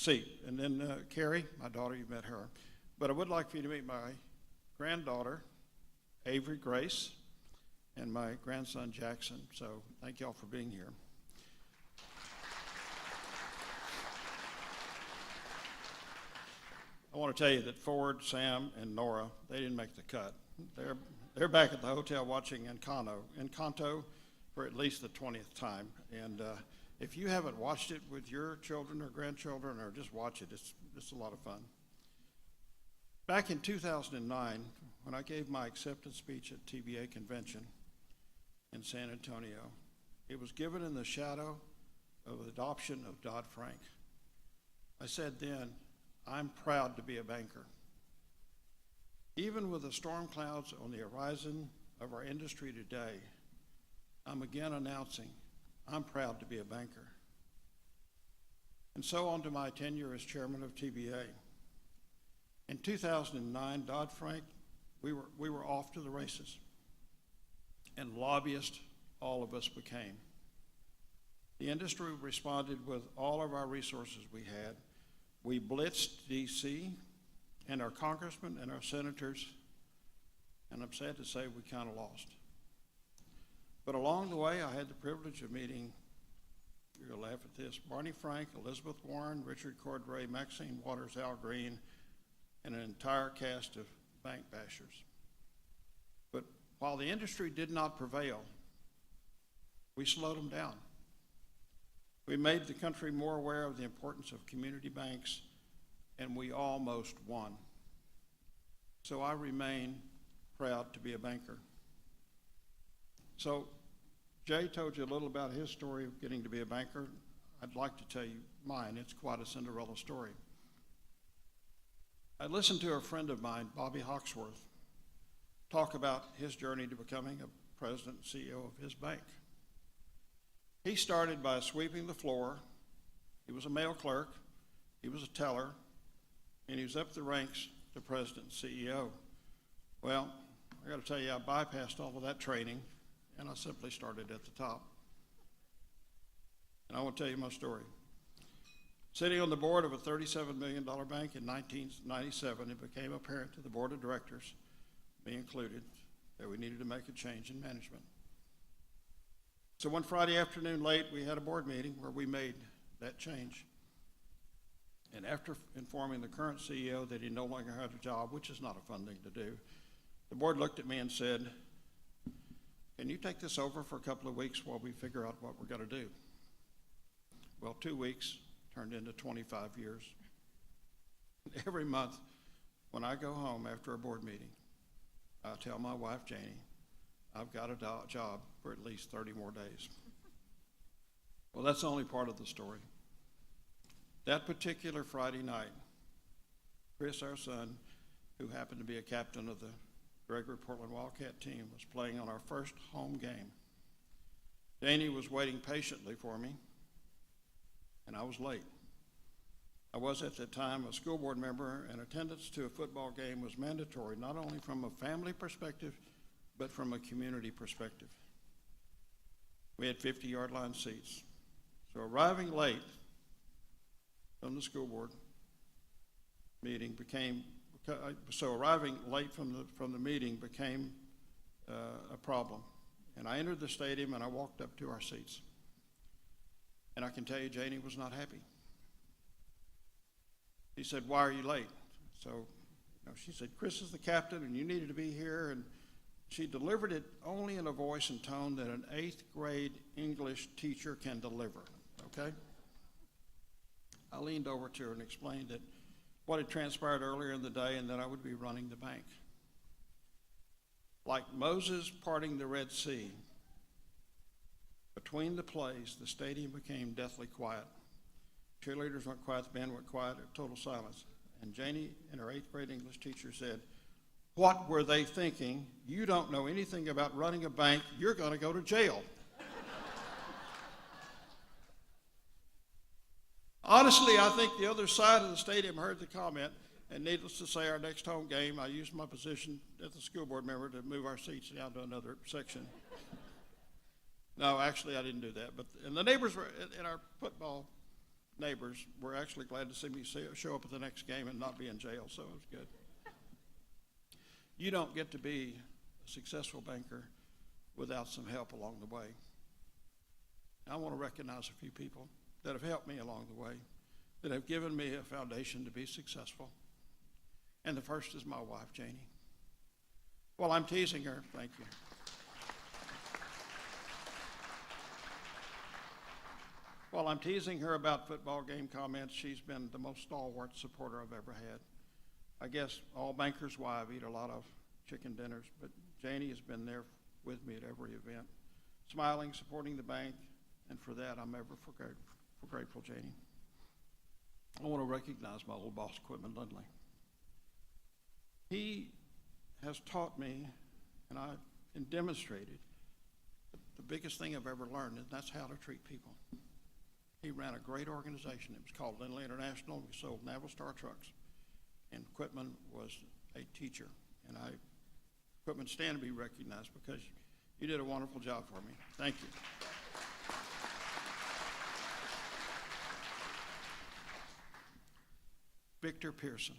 and then Carrie, my daughter, you've met her. But I would like for you to meet my granddaughter, Avery Grace, and my grandson, Jackson. So thank y'all for being here. I want to tell you that Ford, Sam, and Nora, they didn't make the cut. They're back at the hotel watching Encanto for at least the 20th time. And if you haven't watched it with your children or grandchildren, or just watch it, it's a lot of fun. Back in 2009, when I gave my acceptance speech at TBA convention in San Antonio, it was given in the shadow of the adoption of Dodd-Frank. I said then, I'm proud to be a banker. Even with the storm clouds on the horizon of our industry today, I'm again announcing I'm proud to be a banker. And so on to my tenure as chairman of TBA. In 2009, Dodd-Frank, we were off to the races, and lobbyists all of us became. The industry responded with all of our resources we had. We blitzed DC and our congressmen and our senators, and I'm sad to say we kind of lost. But along the way, I had the privilege of meeting, you're going to laugh at this, Barney Frank, Elizabeth Warren, Richard Cordray, Maxine Waters, Al Green, and an entire cast of bank bashers. But while the industry did not prevail, We slowed them down. We made the country more aware of the importance of community banks, and we almost won. So I remain proud to be a banker. So Jay told you a little about his story of getting to be a banker. I'd like to tell you mine. It's quite a Cinderella story. I listened to a friend of mine, Bobby Hawksworth, talk about his journey to becoming a president and CEO of his bank. He started by sweeping the floor. He was a mail clerk. He was a teller. And he was up the ranks to president and CEO. Well, I got to tell you, I bypassed all of that training, and I simply started at the top. And I want to tell you my story. Sitting on the board of a $37 million bank in 1997, it became apparent to the board of directors, me included, that we needed to make a change in management. So one Friday afternoon late, we had a board meeting where we made that change. And after informing the current CEO that he no longer had a job, which is not a fun thing to do, the board looked at me and said, "Can you take this over for a couple of weeks while we figure out what we're going to do?" Well, 2 weeks turned into 25 years. Every month when I go home after a board meeting, I tell my wife, Janie, I've got a job for at least 30 more days. Well, that's only part of the story. That particular Friday night, Chris, our son, who happened to be a captain of the Gregory Portland Wildcat team, was playing on our first home game. Janie was waiting patiently for me, and I was late. I was at that time a school board member, and attendance to a football game was mandatory, not only from a family perspective, but from a community perspective. We had 50-yard line seats. So arriving late from the school board meeting became a problem. And I entered the stadium and I walked up to our seats. And I can tell you, Janie was not happy. He said, "Why are you late?" So, she said, "Chris is the captain and you needed to be here." And she delivered it only in a voice and tone that an 8th grade English teacher can deliver, okay? I leaned over to her and explained that what had transpired earlier in the day and that I would be running the bank. Like Moses parting the Red Sea, between the plays, the stadium became deathly quiet. Cheerleaders went quiet, the band went quiet, total silence. And Janie and her 8th grade English teacher said, "What were they thinking? You don't know anything about running a bank. You're going to go to jail." Honestly, I think the other side of the stadium heard the comment, and needless to say, our next home game, I used my position as the school board member to move our seats down to another section. No, actually, I didn't do that. And the neighbors and our football neighbors were actually glad to see me show up at the next game and not be in jail, so it was good. You don't get to be a successful banker without some help along the way. I want to recognize a few people that have helped me along the way, that have given me a foundation to be successful. And the first is my wife, Janie. Well, I'm teasing her. Thank you. While I'm teasing her about football game comments, she's been the most stalwart supporter I've ever had. I guess all bankers' wives eat a lot of chicken dinners, but Janie has been there with me at every event, smiling, supporting the bank, and for that I'm ever grateful, Janie. I want to recognize my old boss, Quitman Lindley. He has taught me and demonstrated the biggest thing I've ever learned, and that's how to treat people. He ran a great organization. It was called Lindley International. We sold Navistar trucks. And Quitman was a teacher. And Quitman, stand to be recognized because you did a wonderful job for me. Thank you. Victor Pearson.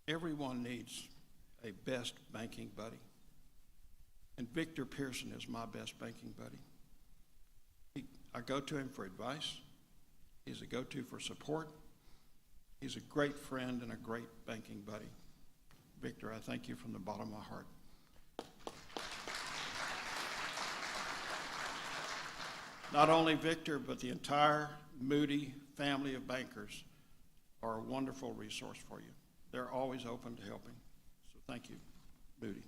Everyone needs a best banking buddy. And Victor Pearson is my best banking buddy. I go to him for advice. He's a go-to for support. He's a great friend and a great banking buddy. Victor, I thank you from the bottom of my heart. Not only Victor, but the entire Moody family of bankers are a wonderful resource for you. They're always open to helping. So thank you, Moody.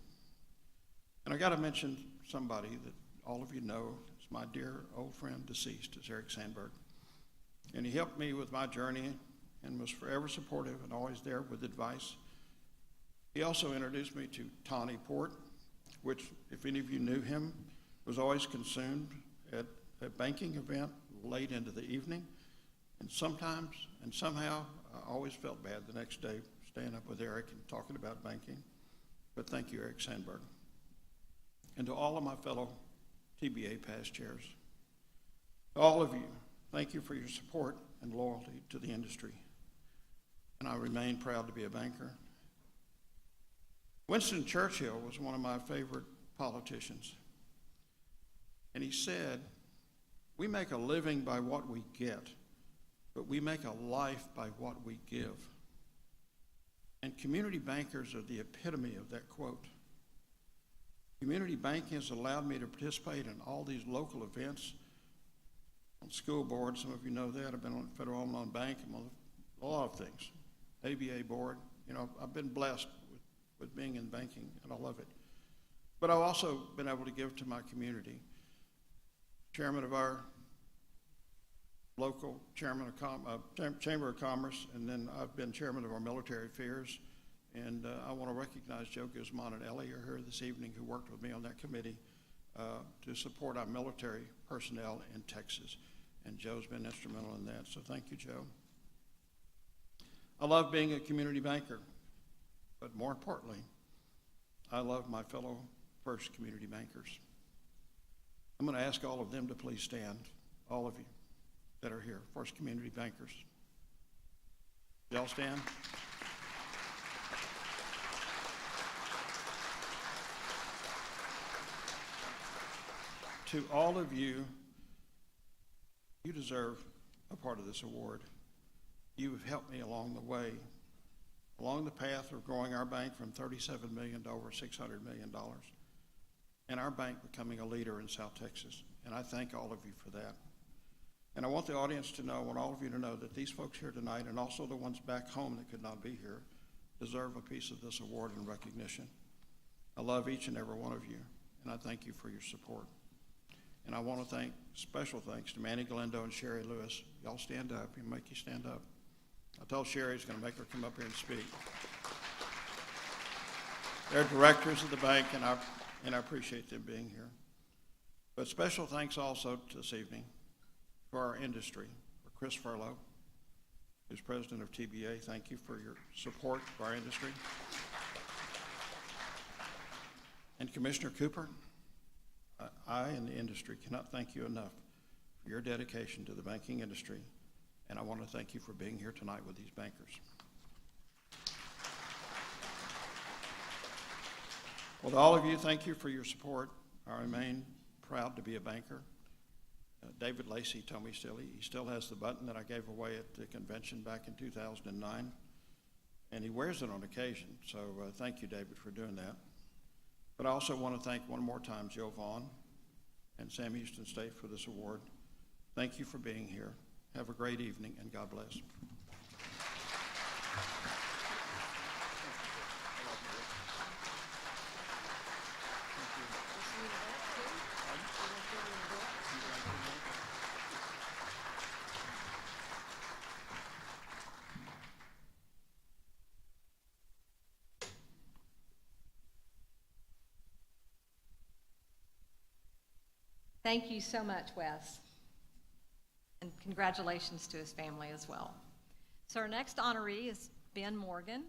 And I got to mention somebody that all of you know. It's my dear old friend, deceased, is Eric Sandberg. And he helped me with my journey and was forever supportive and always there with advice. He also introduced me to Tawny Port, which, if any of you knew him, was always consumed at a banking event late into the evening. And sometimes and somehow I always felt bad the next day staying up with Eric and talking about banking. But thank you, Eric Sandberg. And to all of my fellow TBA past chairs, all of you, thank you for your support and loyalty to the industry. And I remain proud to be a banker. Winston Churchill was one of my favorite politicians. And he said, "We make a living by what we get, but we make a life by what we give." And community bankers are the epitome of that quote. Community banking has allowed me to participate in all these local events. On school board, some of you know that. I've been on Federal Home Loan Bank. I'm on a lot of things. ABA board. You know, I've been blessed with being in banking, and I love it. But I've also been able to give to my community. Chairman of our local Chamber of Commerce, and then I've been chairman of our military affairs. And I want to recognize Joe Guzman and Ellie are here this evening, who worked with me on that committee to support our military personnel in Texas. And Joe's been instrumental in that, so thank you, Joe. I love being a community banker, but more importantly, I love my fellow First community bankers. I'm going to ask all of them to please stand, all of you that are here, First community bankers. Y'all stand? To all of you, you deserve a part of this award. You have helped me along the way, along the path of growing our bank from $37 million to over $600 million, and our bank becoming a leader in South Texas. And I thank all of you for that. And I want the audience to know, I want all of you to know that these folks here tonight, and also the ones back home that could not be here, deserve a piece of this award and recognition. I love each and every one of you, and I thank you for your support. And I want to thank, special thanks to Manny Galindo and Sherry Lewis. Y'all stand up. He'll make you stand up. I told Sherry he's going to make her come up here and speak. They're directors of the bank, and I appreciate them being here. But special thanks also this evening for our industry, for Chris Furlow, who's president of TBA. Thank you for your support for our industry. And Commissioner Cooper, I and the industry cannot thank you enough for your dedication to the banking industry, and I want to thank you for being here tonight with these bankers. Well, to all of you, thank you for your support. I remain proud to be a banker. David Lacey told me he still has the button that I gave away at the convention back in 2009, and he wears it on occasion, so thank you, David, for doing that. But I also want to thank one more time Joe Vaughn and Sam Houston State for this award. Thank you for being here. Have a great evening, and God bless. Thank you so much, Wes. And congratulations to his family as well. So our next honoree is Ben Morgan.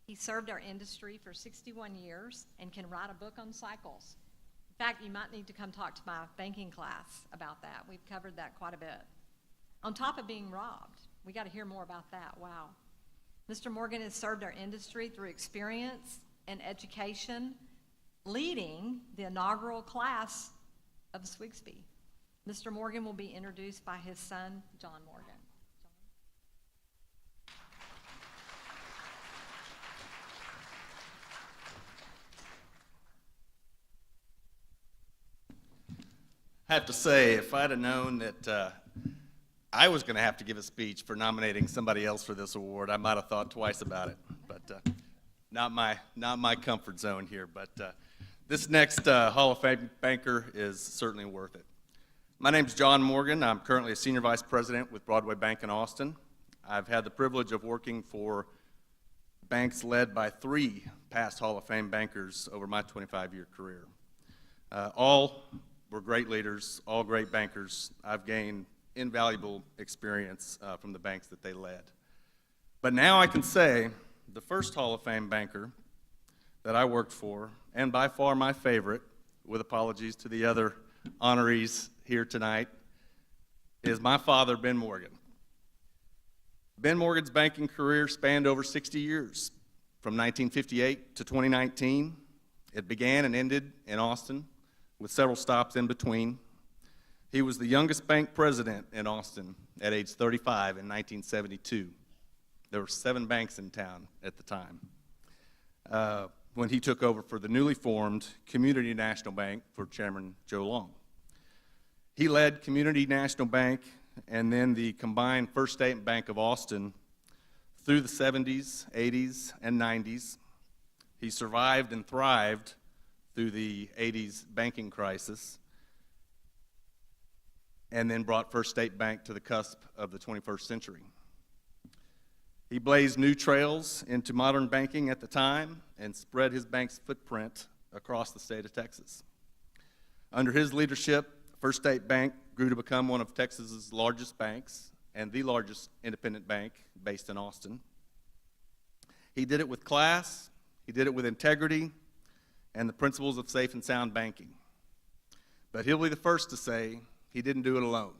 He served our industry for 61 years and can write a book on cycles. In fact, you might need to come talk to my banking class about that. We've covered that quite a bit. On top of being robbed, we got to hear more about that. Wow. Mr. Morgan has served our industry through experience and education, leading the inaugural class of SWGSB. Mr. Morgan will be introduced by his son, John Morgan. I have to say, if I'd have known that I was going to have to give a speech for nominating somebody else for this award, I might have thought twice about it. But not my comfort zone here. But this next Hall of Fame banker is certainly worth it. My name's John Morgan. I'm currently a senior vice president with Broadway Bank in Austin. I've had the privilege of working for banks led by 3 past Hall of Fame bankers over my 25-year career. All were great leaders, all great bankers. I've gained invaluable experience from the banks that they led. But now I can say the first Hall of Fame banker that I worked for, and by far my favorite, with apologies to the other honorees here tonight, is my father, Ben Morgan. Ben Morgan's banking career spanned over 60 years, from 1958 to 2019. It began and ended in Austin, with several stops in between. He was the youngest bank president in Austin at age 35 in 1972. There were 7 banks in town at the time when he took over for the newly formed Community National Bank for Chairman Joe Long. He led Community National Bank and then the combined First State Bank of Austin through the 70s, 80s, and 90s. He survived and thrived through the 80s banking crisis, and then brought First State Bank to the cusp of the 21st century. He blazed new trails into modern banking at the time and spread his bank's footprint across the state of Texas. Under his leadership, First State Bank grew to become one of Texas's largest banks and the largest independent bank based in Austin. He did it with class, he did it with integrity, and the principles of safe and sound banking. But he'll be the first to say he didn't do it alone.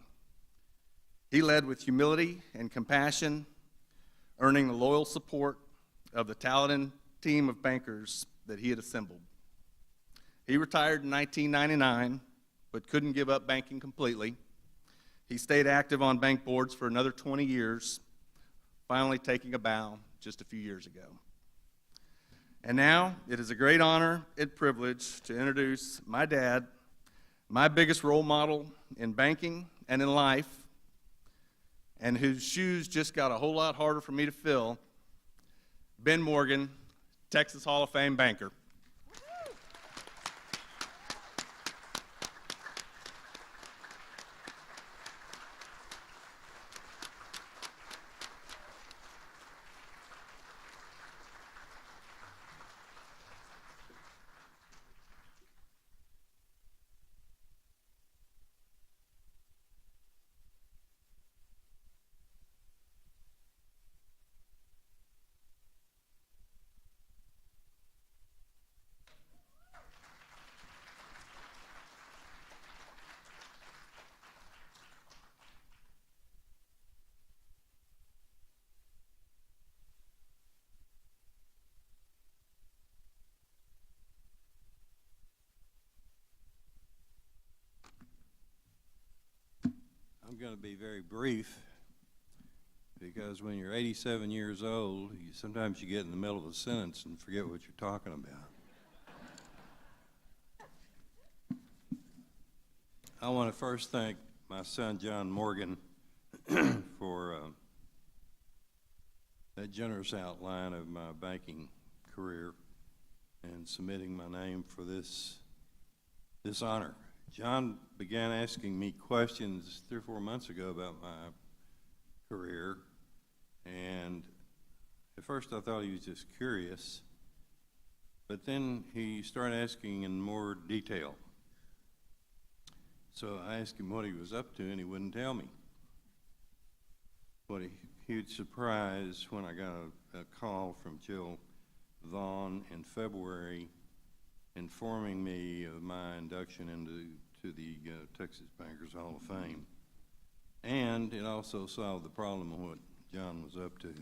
He led with humility and compassion, earning the loyal support of the talented team of bankers that he had assembled. He retired in 1999, but couldn't give up banking completely. He stayed active on bank boards for another 20 years, finally taking a bow just a few years ago. And now, it is a great honor and privilege to introduce my dad, my biggest role model in banking and in life, and whose shoes just got a whole lot harder for me to fill, Ben Morgan, Texas Hall of Fame banker. I'm going to be very brief because when you're 87 years old, sometimes you get in the middle of a sentence and forget what you're talking about. I want to first thank my son, John Morgan, for that generous outline of my banking career and submitting my name for this honor. John began asking me questions 3 or 4 months ago about my career, and at first I thought he was just curious, but then he started asking in more detail. So I asked him what he was up to, and he wouldn't tell me. What a huge surprise when I got a call from Jill Vaughn in February informing me of my induction into the Texas Bankers Hall of Fame. And it also solved the problem of what John was up to.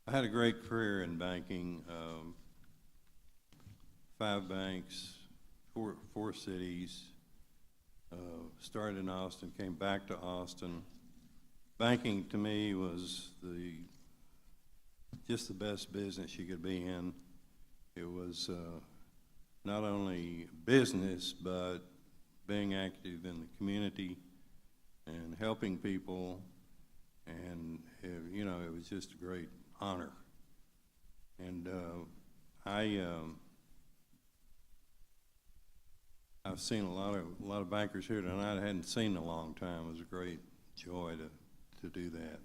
I had a great career in banking. 5 banks, four cities. Started in Austin, came back to Austin. Banking to me was just the best business you could be in. It was not only business, but being active in the community and helping people, and it was just a great honor. And I've seen a lot of bankers here tonight I hadn't seen in a long time. It was a great joy to do that.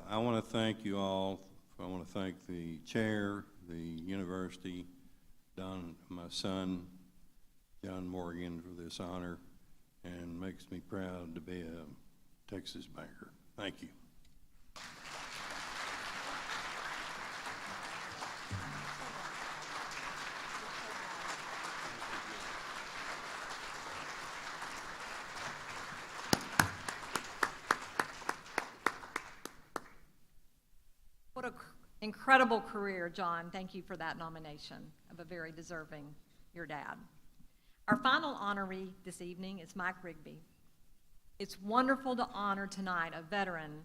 I want to thank you all. I want to thank the chair, the university, my son, John Morgan, for this honor, and makes me proud to be a Texas banker. Thank you. What an incredible career, John. Thank you for that nomination of a very deserving, your dad. Our final honoree this evening is Mike Rigby. It's wonderful to honor tonight a veteran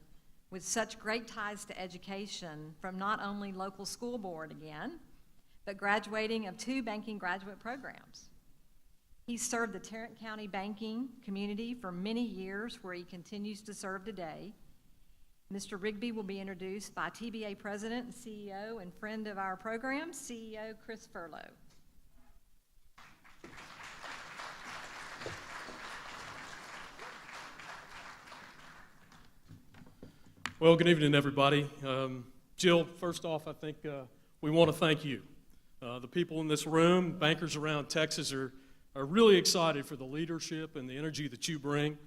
with such great ties to education from not only local school board again, but graduating of 2 banking graduate programs. He served the Tarrant County banking community for many years, where he continues to serve today. Mr. Rigby will be introduced by TBA President and CEO and friend of our program, CEO Chris Furlow. Well, good evening, everybody. Jill, first off, I think we want to thank you. The people in this room, bankers around Texas, are really excited for the leadership and the energy that you bring.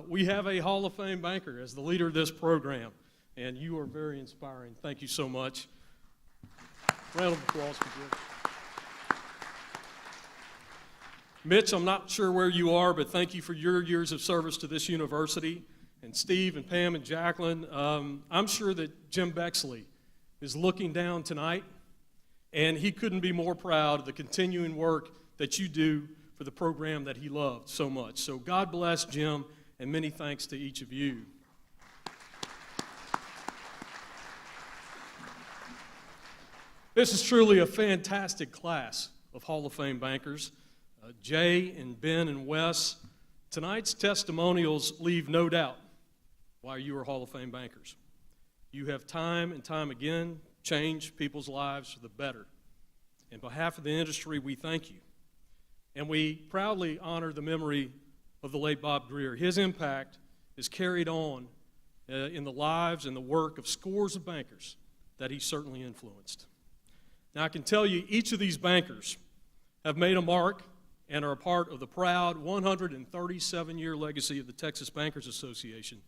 We have a Hall of Fame banker as the leader of this program, and you are very inspiring. Thank you so much. Round of applause for Jill. Mitch, I'm not sure where you are, but thank you for your years of service to this university. And Steve and Pam and Jacqueline, I'm sure that Jim Bexley is looking down tonight, and he couldn't be more proud of the continuing work that you do for the program that he loved so much. So God bless Jim, and many thanks to each of you. This is truly a fantastic class of Hall of Fame bankers. Jay and Ben and Wes, tonight's testimonials leave no doubt why you are Hall of Fame bankers. You have time and time again changed people's lives for the better. On behalf of the industry, we thank you. And we proudly honor the memory of the late Bob Greer. His impact is carried on in the lives and the work of scores of bankers that he certainly influenced. Now, I can tell you each of these bankers have made a mark and are a part of the proud 137-year legacy of the Texas Bankers Association.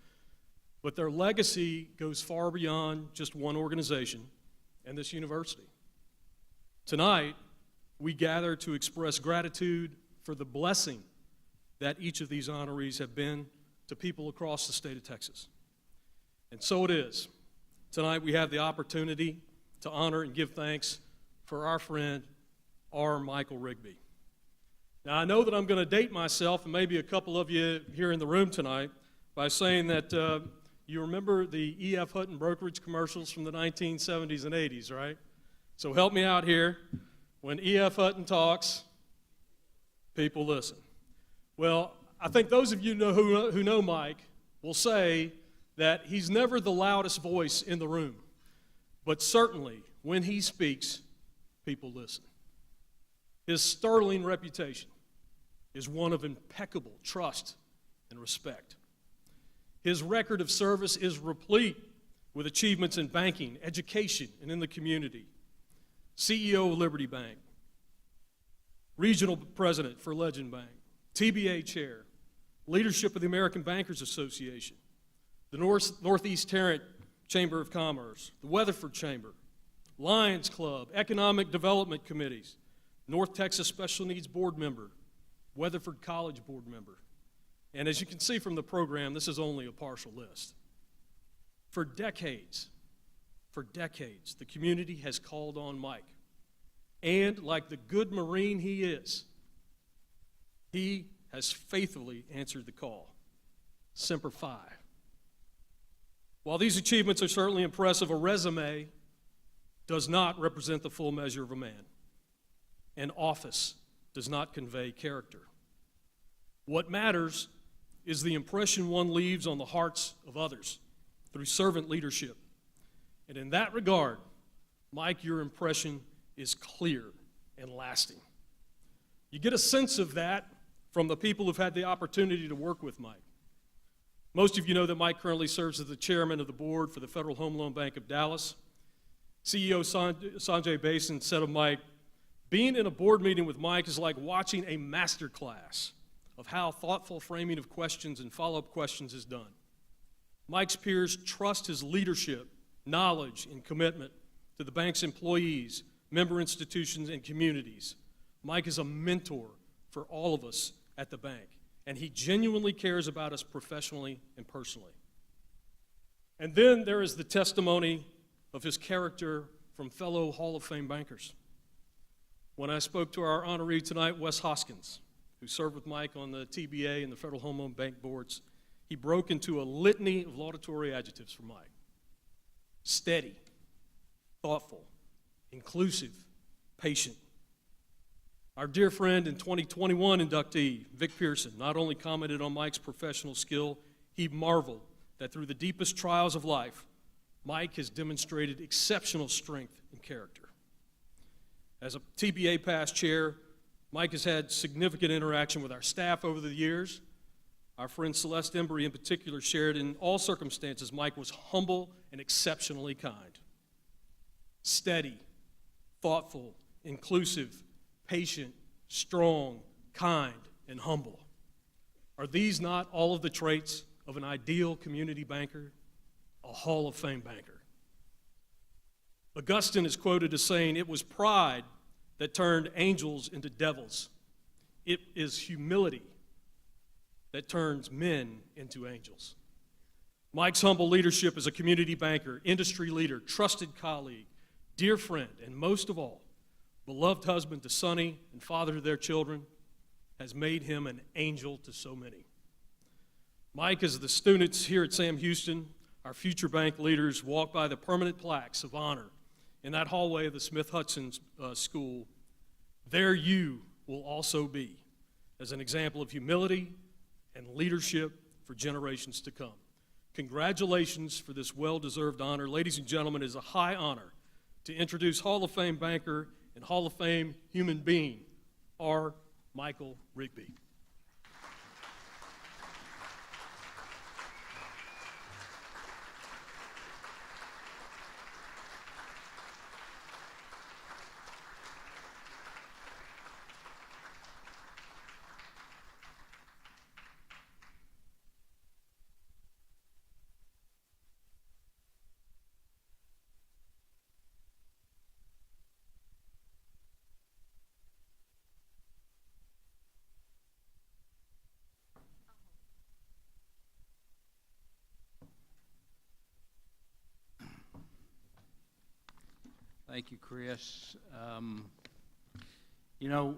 But their legacy goes far beyond just one organization and this university. Tonight, we gather to express gratitude for the blessing that each of these honorees have been to people across the state of Texas. And so it is. Tonight, we have the opportunity to honor and give thanks for our friend, R. Michael Rigby. Now, I know that I'm going to date myself, and maybe a couple of you here in the room tonight, by saying that you remember the E.F. Hutton brokerage commercials from the 1970s and 80s, right? So help me out here. When E.F. Hutton talks, people listen. Well, I think those of you who know Mike will say that he's never the loudest voice in the room, but certainly when he speaks, people listen. His sterling reputation is one of impeccable trust and respect. His record of service is replete with achievements in banking, education, and in the community. CEO of Liberty Bank, regional president for Legend Bank, TBA chair, leadership of the American Bankers Association, the Northeast Tarrant Chamber of Commerce, the Weatherford Chamber, Lions Club, Economic Development Committees, North Texas Special Needs Board member, Weatherford College Board member. And as you can see from the program, this is only a partial list. For decades, the community has called on Mike. And like the good Marine he is, He has faithfully answered the call. Semper Fi. While these achievements are certainly impressive, a resume does not represent the full measure of a man. An office does not convey character. What matters is the impression one leaves on the hearts of others through servant leadership. And in that regard, Mike, your impression is clear and lasting. You get a sense of that from the people who've had the opportunity to work with Mike. Most of you know that Mike currently serves as the chairman of the board for the Federal Home Loan Bank of Dallas. CEO Sanjay Basin said of Mike, being in a board meeting with Mike is like watching a master class of how thoughtful framing of questions and follow-up questions is done. Mike's peers trust his leadership, knowledge, and commitment to the bank's employees, member institutions, and communities. Mike is a mentor for all of us at the bank, and he genuinely cares about us professionally and personally. And then there is the testimony of his character from fellow Hall of Fame bankers. When I spoke to our honoree tonight, Wes Hoskins, who served with Mike on the TBA and the Federal Home Loan Bank boards, he broke into a litany of laudatory adjectives for Mike. Steady, thoughtful, inclusive, patient. Our dear friend and 2021 inductee, Vic Pearson, not only commented on Mike's professional skill, he marveled that through the deepest trials of life, Mike has demonstrated exceptional strength and character. As a TBA past chair, Mike has had significant interaction with our staff over the years. Our friend Celeste Embry in particular shared in all circumstances Mike was humble and exceptionally kind. Steady, thoughtful, inclusive, patient, strong, kind, and humble. Are these not all of the traits of an ideal community banker, a Hall of Fame banker? Augustine is quoted as saying, "It was pride that turned angels into devils. It is humility that turns men into angels." Mike's humble leadership as a community banker, industry leader, trusted colleague, dear friend, and most of all, beloved husband to Sonny and father to their children, has made him an angel to so many. Mike, as the students here at Sam Houston, our future bank leaders, walk by the permanent plaques of honor in that hallway of the Smith-Hudson School, there you will also be as an example of humility and leadership for generations to come. Congratulations for this well-deserved honor. Ladies and gentlemen, it is a high honor to introduce Hall of Fame banker and Hall of Fame human being, R. Michael Rigby. Thank you, Chris. You know,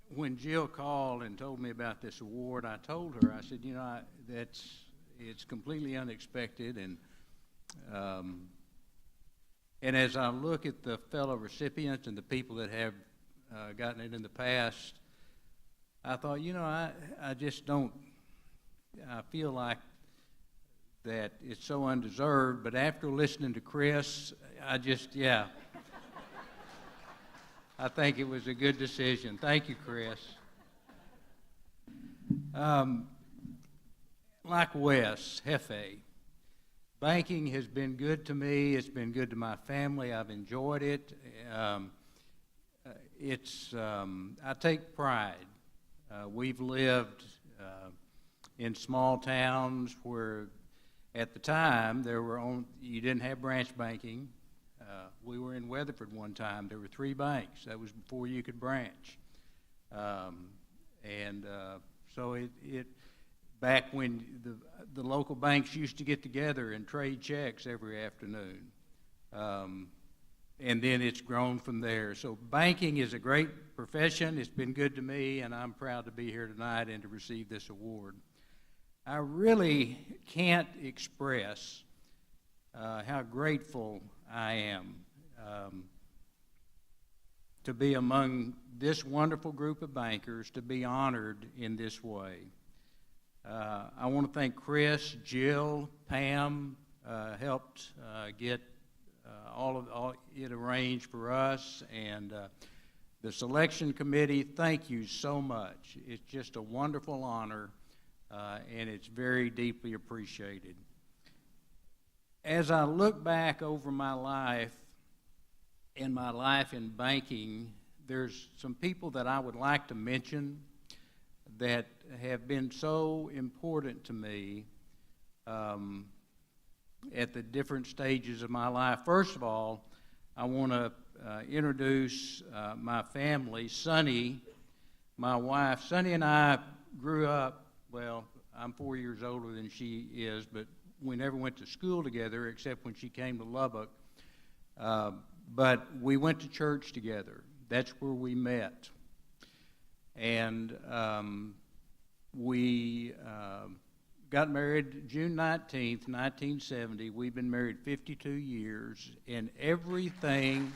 when Jill called and told me about this award, I told her, I said, you know, it's completely unexpected, and as I look at the fellow recipients and the people that have gotten it in the past, I thought, you know, I just don't, I feel like that it's so undeserved, but after listening to Chris, I just, yeah. I think it was a good decision. Thank you, Chris. Like Wes, Hefe, banking has been good to me. It's been good to my family. I've enjoyed it. I take pride. We've lived in small towns where at the time you didn't have branch banking. We were in Weatherford one time. There were 3 banks. That was before you could branch. So back when the local banks used to get together and trade checks every afternoon. and then it's grown from there. So banking is a great profession. It's been good to me, and I'm proud to be here tonight and to receive this award. I really can't express how grateful I am to be among this wonderful group of bankers, to be honored in this way. I want to thank Chris, Jill, Pam, helped get all it arranged for us, and the selection committee. Thank you so much. It's just a wonderful honor, and it's very deeply appreciated. As I look back over my life and my life in banking, there's some people that I would like to mention that have been so important to me at the different stages of my life. First of all, I want to introduce my family. Sonny, my wife. Sonny and I grew up, well, I'm 4 years older than she is, but we never went to school together except when she came to Lubbock. But we went to church together. That's where we met. And we got married June 19th, 1970. We've been married 52 years, and everything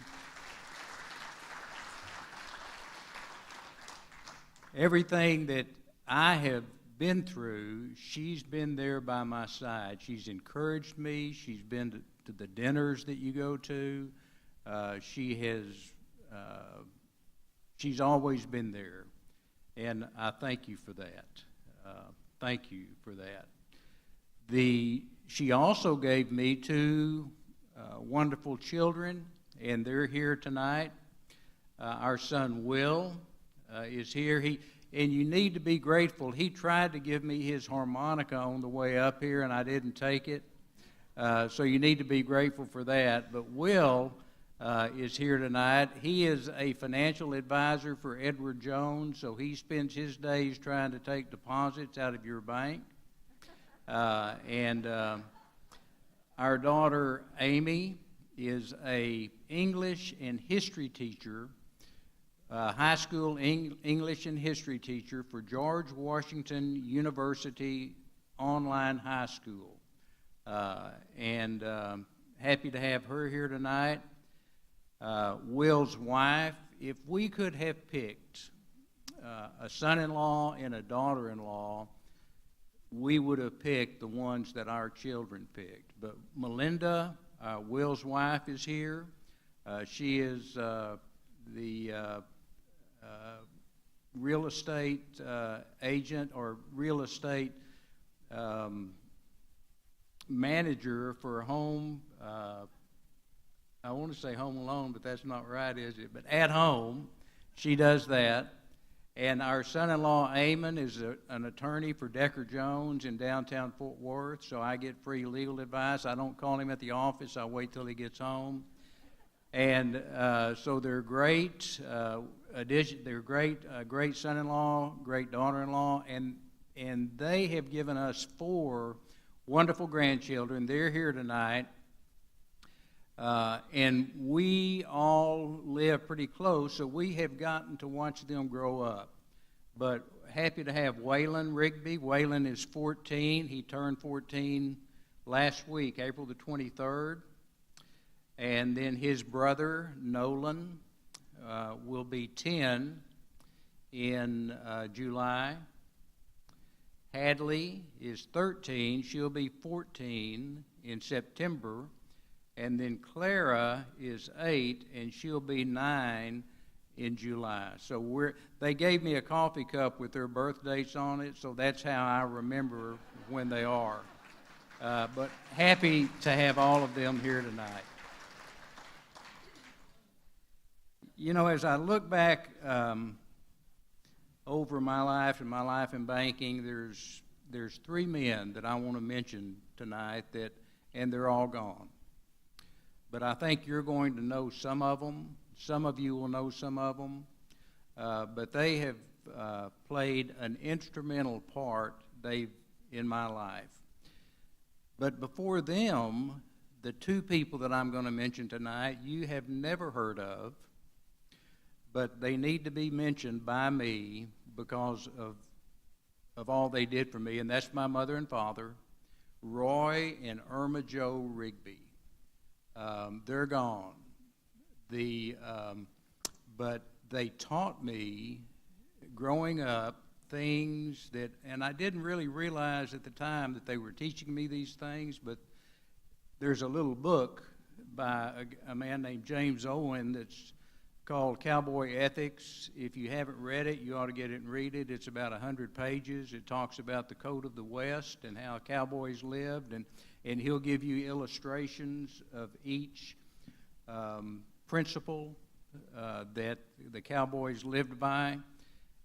that I have been through, she's been there by my side. She's encouraged me. She's been to the dinners that you go to. She's always been there, and I thank you for that. Thank you for that. She also gave me two wonderful children, and they're here tonight. Our son Will is here. And you need to be grateful. He tried to give me his harmonica on the way up here, and I didn't take it. So you need to be grateful for that. But Will is here tonight. He is a financial advisor for Edward Jones, so he spends his days trying to take deposits out of your bank. And our daughter Amy is a English and history teacher, high school English and history teacher for George Washington University Online High School. And happy to have her here tonight. Will's wife, if we could have picked a son-in-law and a daughter-in-law, we would have picked the ones that our children picked. But Melinda, Will's wife, is here. She is the real estate agent or real estate manager for home. I want to say Home Alone, but that's not right, is it? But At Home, she does that. And our son-in-law, Eamon, is an attorney for Decker Jones in downtown Fort Worth, so I get free legal advice. I don't call him at the office. I wait till he gets home. And so they're great. They're great son-in-law, great daughter-in-law, and they have given us 4 wonderful grandchildren. They're here tonight. And we all live pretty close, so we have gotten to watch them grow up. But happy to have Waylon Rigby. Waylon is 14. He turned 14 last week, April the 23rd. And then his brother, Nolan, will be 10 in July. Hadley is 13. She'll be 14 in September. And then Clara is 8, and she'll be 9 in July. So they gave me a coffee cup with their birth dates on it, so that's how I remember when they are. But happy to have all of them here tonight. You know, as I look back over my life and my life in banking, there's 3 men that I want to mention tonight and they're all gone. But I think you're going to know some of them. Some of you will know some of them. But they have played an instrumental part in my life. But before them, the two people that I'm going to mention tonight you have never heard of, but they need to be mentioned by me because of all they did for me, and that's my mother and father, Roy and Irma Jo Rigby. They're gone. But they taught me growing up things that, and I didn't really realize at the time that they were teaching me these things, but there's a little book by a man named James Owen that's called Cowboy Ethics. If you haven't read it, you ought to get it and read it. It's about 100 pages. It talks about the code of the West and how cowboys lived, and he'll give you illustrations of each principle that the cowboys lived by.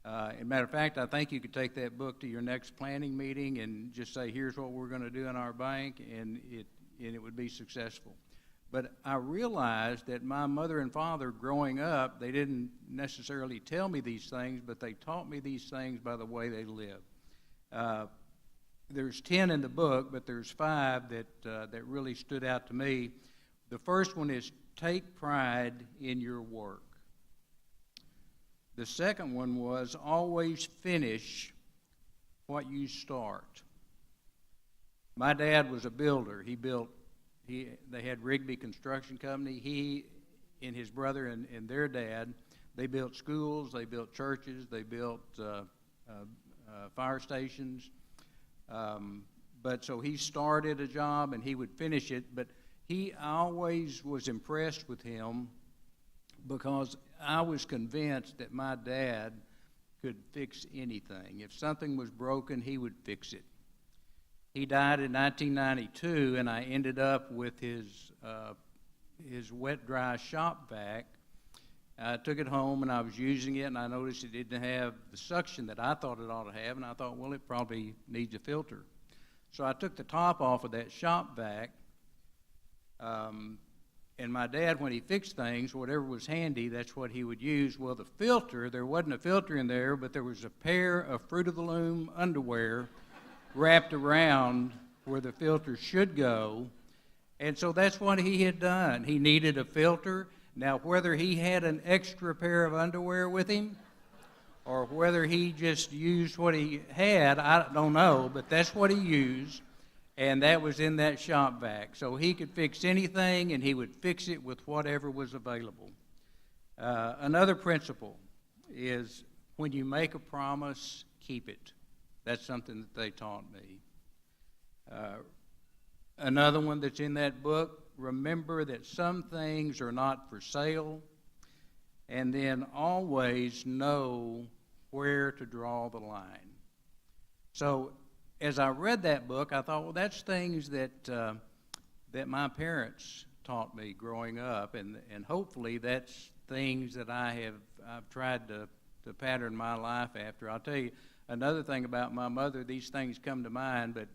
As a matter of fact, I think you could take that book to your next planning meeting and just say, here's what we're going to do in our bank, and it would be successful. But I realized that my mother and father growing up, they didn't necessarily tell me these things, but they taught me these things by the way they lived. There's 10 in the book, but there's 5 that really stood out to me. The first one is take pride in your work. The second one was always finish what you start. My dad was a builder. They had Rigby Construction Company. He and his brother and their dad, they built schools, they built churches, they built fire stations. But so he started a job and he would finish it, but I always was impressed with him because I was convinced that my dad could fix anything. If something was broken, he would fix it. He died in 1992, and I ended up with his wet dry shop vac. I took it home and I was using it, and I noticed it didn't have the suction that I thought it ought to have, and I thought, well, it probably needs a filter. So I took the top off of that shop vac, and my dad, when he fixed things, whatever was handy, that's what he would use. Well, the filter, there wasn't a filter in there, but there was a pair of Fruit of the Loom underwear wrapped around where the filter should go. And so that's what he had done. He needed a filter. Now, whether he had an extra pair of underwear with him or whether he just used what he had, I don't know, but that's what he used, and that was in that shop vac. So he could fix anything, and he would fix it with whatever was available. Another principle is when you make a promise, keep it. That's something that they taught me. Another one that's in that book, remember that some things are not for sale, and then always know where to draw the line. So as I read that book, I thought, well, that's things that my parents taught me growing up, and hopefully that's things that I've tried to pattern my life after. I'll tell you another thing about my mother. These things come to mind, but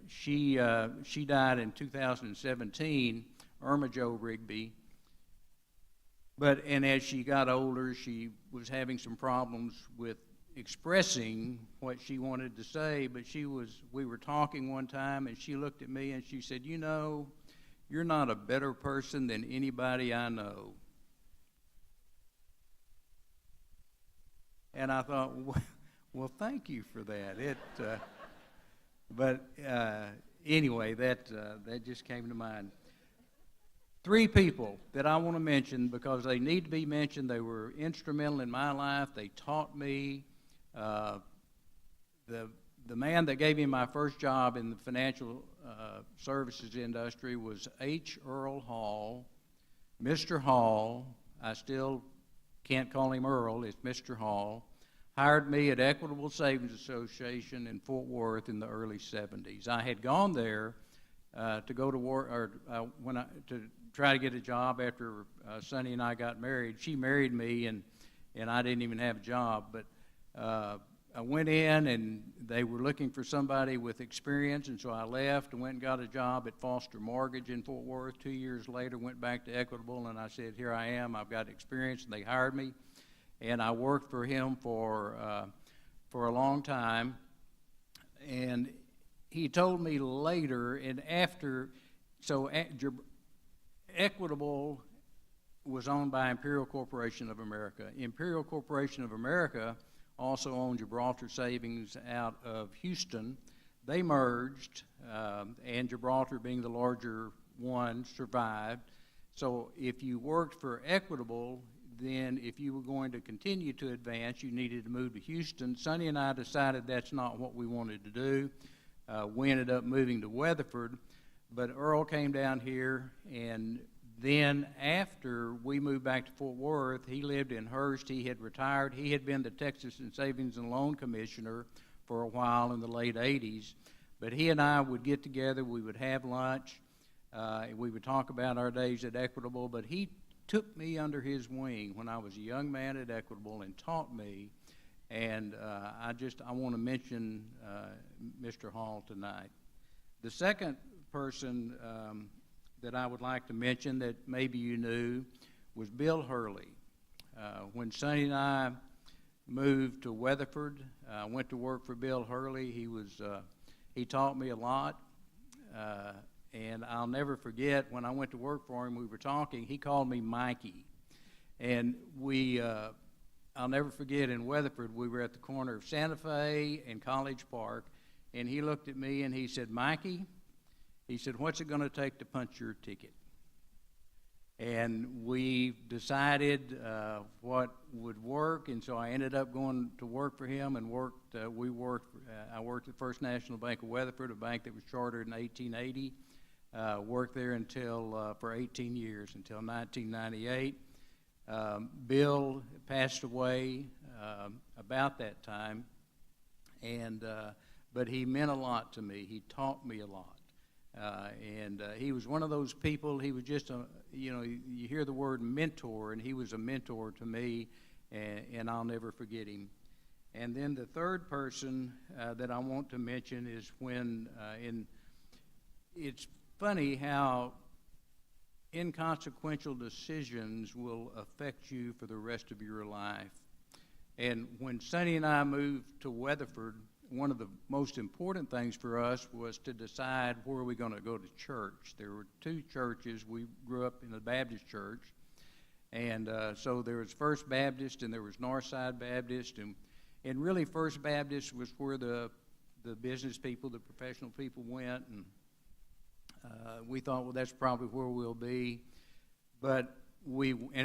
she died in 2017, Irma Jo Rigby. And as she got older, she was having some problems with expressing what she wanted to say, but we were talking one time, and she looked at me and she said, you know, you're not a better person than anybody I know. And I thought, well, thank you for that. But anyway, that just came to mind. 3 people that I want to mention because they need to be mentioned. They were instrumental in my life. They taught me. The man that gave me my first job in the financial services industry was H. Earl Hall. Mr. Hall, I still can't call him Earl, it's Mr. Hall, hired me at Equitable Savings Association in Fort Worth in the early 70s. I had gone there to go to work, or to try to get a job after Sonny and I got married. She married me, and I didn't even have a job, but I went in, and they were looking for somebody with experience, and so I left and went and got a job at Foster Mortgage in Fort Worth. 2 years later, went back to Equitable, and I said, here I am, I've got experience, and they hired me. And I worked for him for a long time. And he told me later, and after So Equitable was owned by Imperial Corporation of America. Imperial Corporation of America also owned Gibraltar Savings out of Houston. They merged, and Gibraltar, being the larger one, survived. So if you worked for Equitable, then if you were going to continue to advance, you needed to move to Houston. Sonny and I decided that's not what we wanted to do. We ended up moving to Weatherford, but Earl came down here, and then after we moved back to Fort Worth, he lived in Hurst. He had retired. He had been the Texas Savings and Loan Commissioner for a while in the late 80s. But he and I would get together. We would have lunch. We would talk about our days at Equitable. But he took me under his wing when I was a young man at Equitable and taught me. And I want to mention Mr. Hall tonight. The second person that I would like to mention that maybe you knew was Bill Hurley. When Sonny and I moved to Weatherford, I went to work for Bill Hurley. He taught me a lot, and I'll never forget when I went to work for him, we were talking, he called me Mikey. And I'll never forget in Weatherford, we were at the corner of Santa Fe and College Park, and he looked at me and he said, Mikey, he said, what's it going to take to punch your ticket? And we decided what would work, and so I ended up going to work for him and I worked at First National Bank of Weatherford, a bank that was chartered in 1880. Worked there for 18 years, until 1998. Bill passed away about that time, but he meant a lot to me. He taught me a lot. He was one of those people, he was just you hear the word mentor, and he was a mentor to me, and I'll never forget him. And then the third person that I want to mention is it's funny how inconsequential decisions will affect you for the rest of your life. And when Sonny and I moved to Weatherford, one of the most important things for us was to decide where we going to go to church. There were two churches. We grew up in a Baptist church. And so there was First Baptist and there was Northside Baptist. And really First Baptist was where the business people, the professional people went. And we thought, well, that's probably where we'll be. And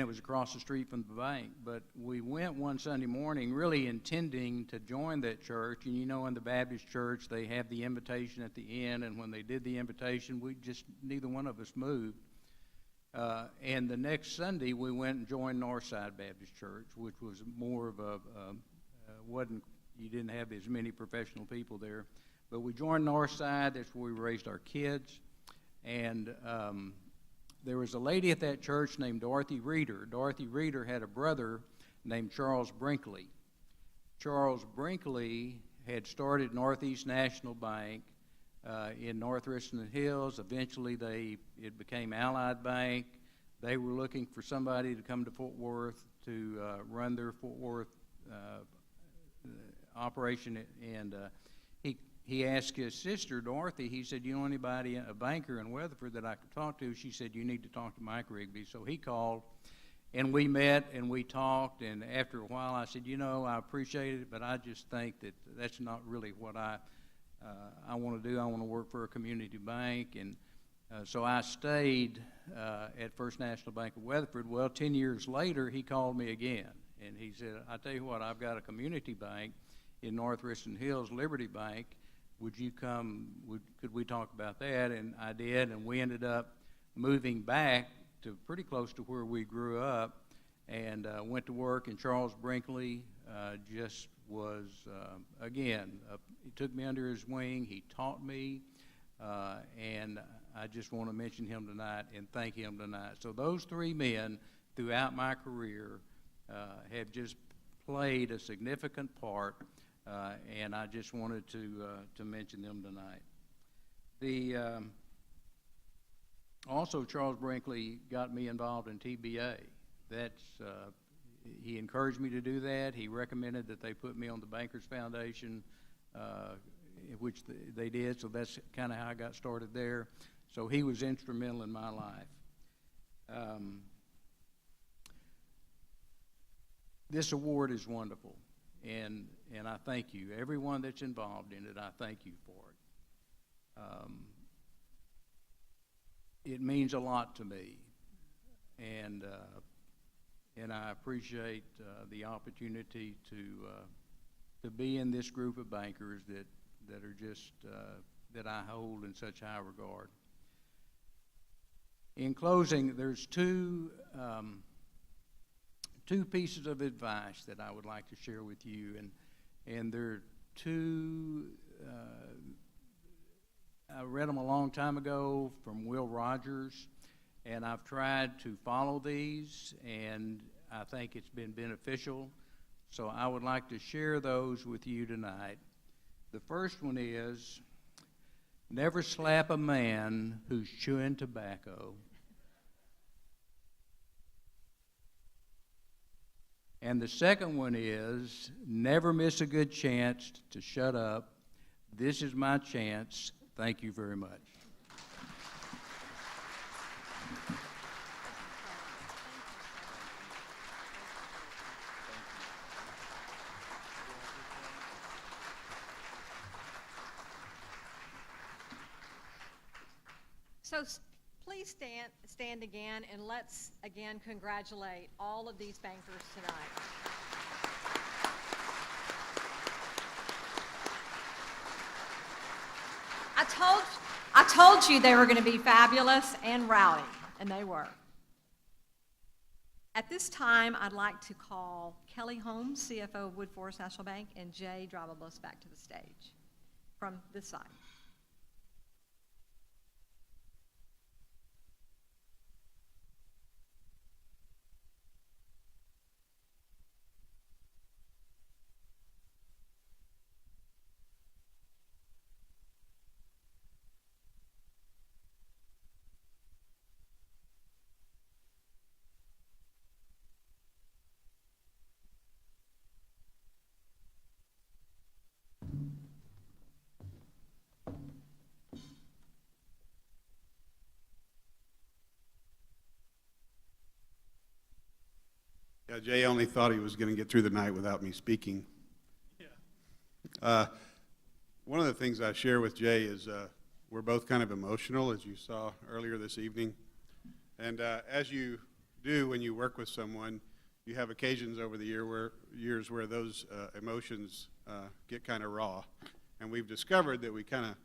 it was across the street from the bank. But we went one Sunday morning really intending to join that church. And in the Baptist church, they have the invitation at the end. And when they did the invitation, neither one of us moved. And the next Sunday, we went and joined Northside Baptist Church, which was more of you didn't have as many professional people there. But we joined Northside. That's where we raised our kids. And there was a lady at that church named Dorothy Reeder. Dorothy Reeder had a brother named Charles Brinkley. Charles Brinkley had started Northeast National Bank in North Richland Hills. Eventually, it became Allied Bank. They were looking for somebody to come to Fort Worth to run their Fort Worth operation, and he asked his sister, Dorothy, he said, you know anybody, a banker in Weatherford that I could talk to? She said, you need to talk to Mike Rigby. So he called, and we met, and we talked, and after a while I said, I appreciate it, but I just think that that's not really what I want to do. I want to work for a community bank, and so I stayed at First National Bank of Weatherford. Well, 10 years later, he called me again, and he said, I tell you what, I've got a community bank in North Richland Hills, Liberty Bank. Would you come, could we talk about that? And I did, and we ended up moving back to pretty close to where we grew up, and went to work, and Charles Brinkley just was, again, he took me under his wing, he taught me, and I just want to mention him tonight and thank him tonight. So those three men throughout my career have just played a significant part, and I just wanted to mention them tonight. Also, Charles Brinkley got me involved in TBA. He encouraged me to do that. He recommended that they put me on the Bankers Foundation, which they did, so that's kind of how I got started there. So he was instrumental in my life. This award is wonderful, and I thank you. Everyone that's involved in it, I thank you for it. It means a lot to me, and I appreciate the opportunity to be in this group of bankers that are just that I hold in such high regard. In closing, there's two pieces of advice that I would like to share with you, and they're two. I read them a long time ago from Will Rogers, and I've tried to follow these, and I think it's been beneficial. So I would like to share those with you tonight. The first one is, never slap a man who's chewing tobacco. And the second one is, never miss a good chance to shut up. This is my chance. Thank you very much. So please stand again, and let's again congratulate all of these bankers tonight. I told you they were going to be fabulous and rowdy, and they were. At this time, I'd like to call Kelly Holmes, CFO of Woodforest National Bank, and Jay Dravabos back to the stage from this side. Yeah, Jay only thought he was going to get through the night without me speaking. Yeah. One of the things I share with Jay is we're both kind of emotional, as you saw earlier this evening. And as you do when you work with someone, you have occasions over the years where those emotions get kind of raw. And we've discovered that we kind of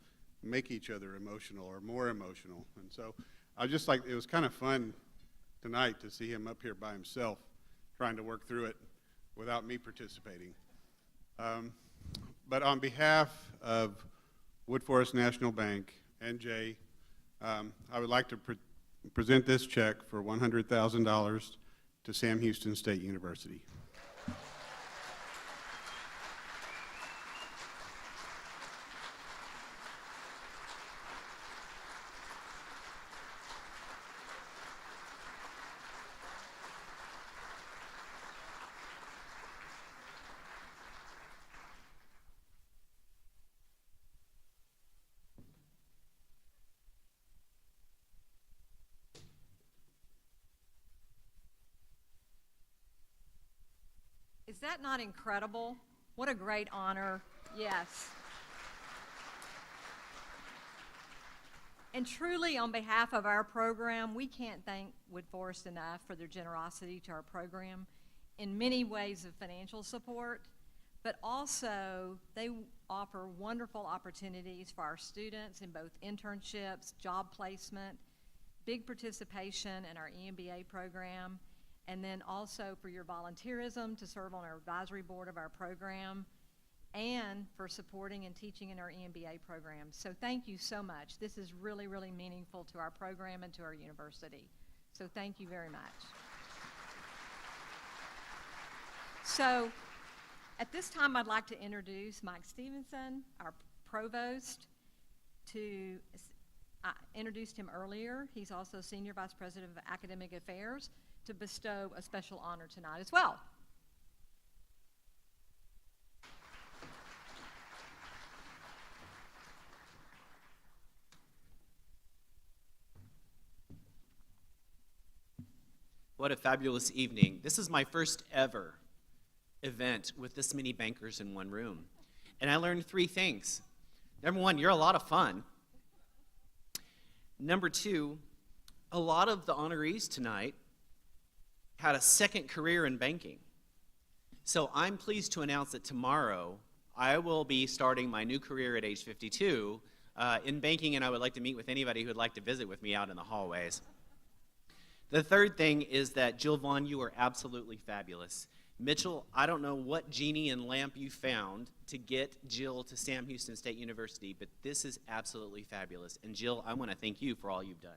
make each other emotional or more emotional. And so I just like, it was kind of fun tonight to see him up here by himself, trying to work through it without me participating. But on behalf of Woodforest National Bank and Jay, I would like to present this check for $100,000 to Sam Houston State University. Is that not incredible? What a great honor. Yes. And truly, on behalf of our program, we can't thank Woodforest enough for their generosity to our program in many ways of financial support, but also they offer wonderful opportunities for our students in both internships, job placement, big participation in our EMBA program, and then also for your volunteerism to serve on our advisory board of our program, and for supporting and teaching in our EMBA program. So thank you so much. This is really, really meaningful to our program and to our university. So thank you very much. So at this time, I'd like to introduce Mike Stevenson, our provost. I introduced him earlier. He's also Senior Vice President of Academic Affairs, to bestow a special honor tonight as well. What a fabulous evening. This is my first ever event with this many bankers in one room. And I learned 3 things. Number 1, you're a lot of fun. Number 2, a lot of the honorees tonight had a second career in banking. So I'm pleased to announce that tomorrow I will be starting my new career at age 52 in banking, and I would like to meet with anybody who would like to visit with me out in the hallways. The third thing is that, Jill Vaughn, you are absolutely fabulous. Mitchell, I don't know what genie and lamp you found to get Jill to Sam Houston State University, but this is absolutely fabulous. And Jill, I want to thank you for all you've done.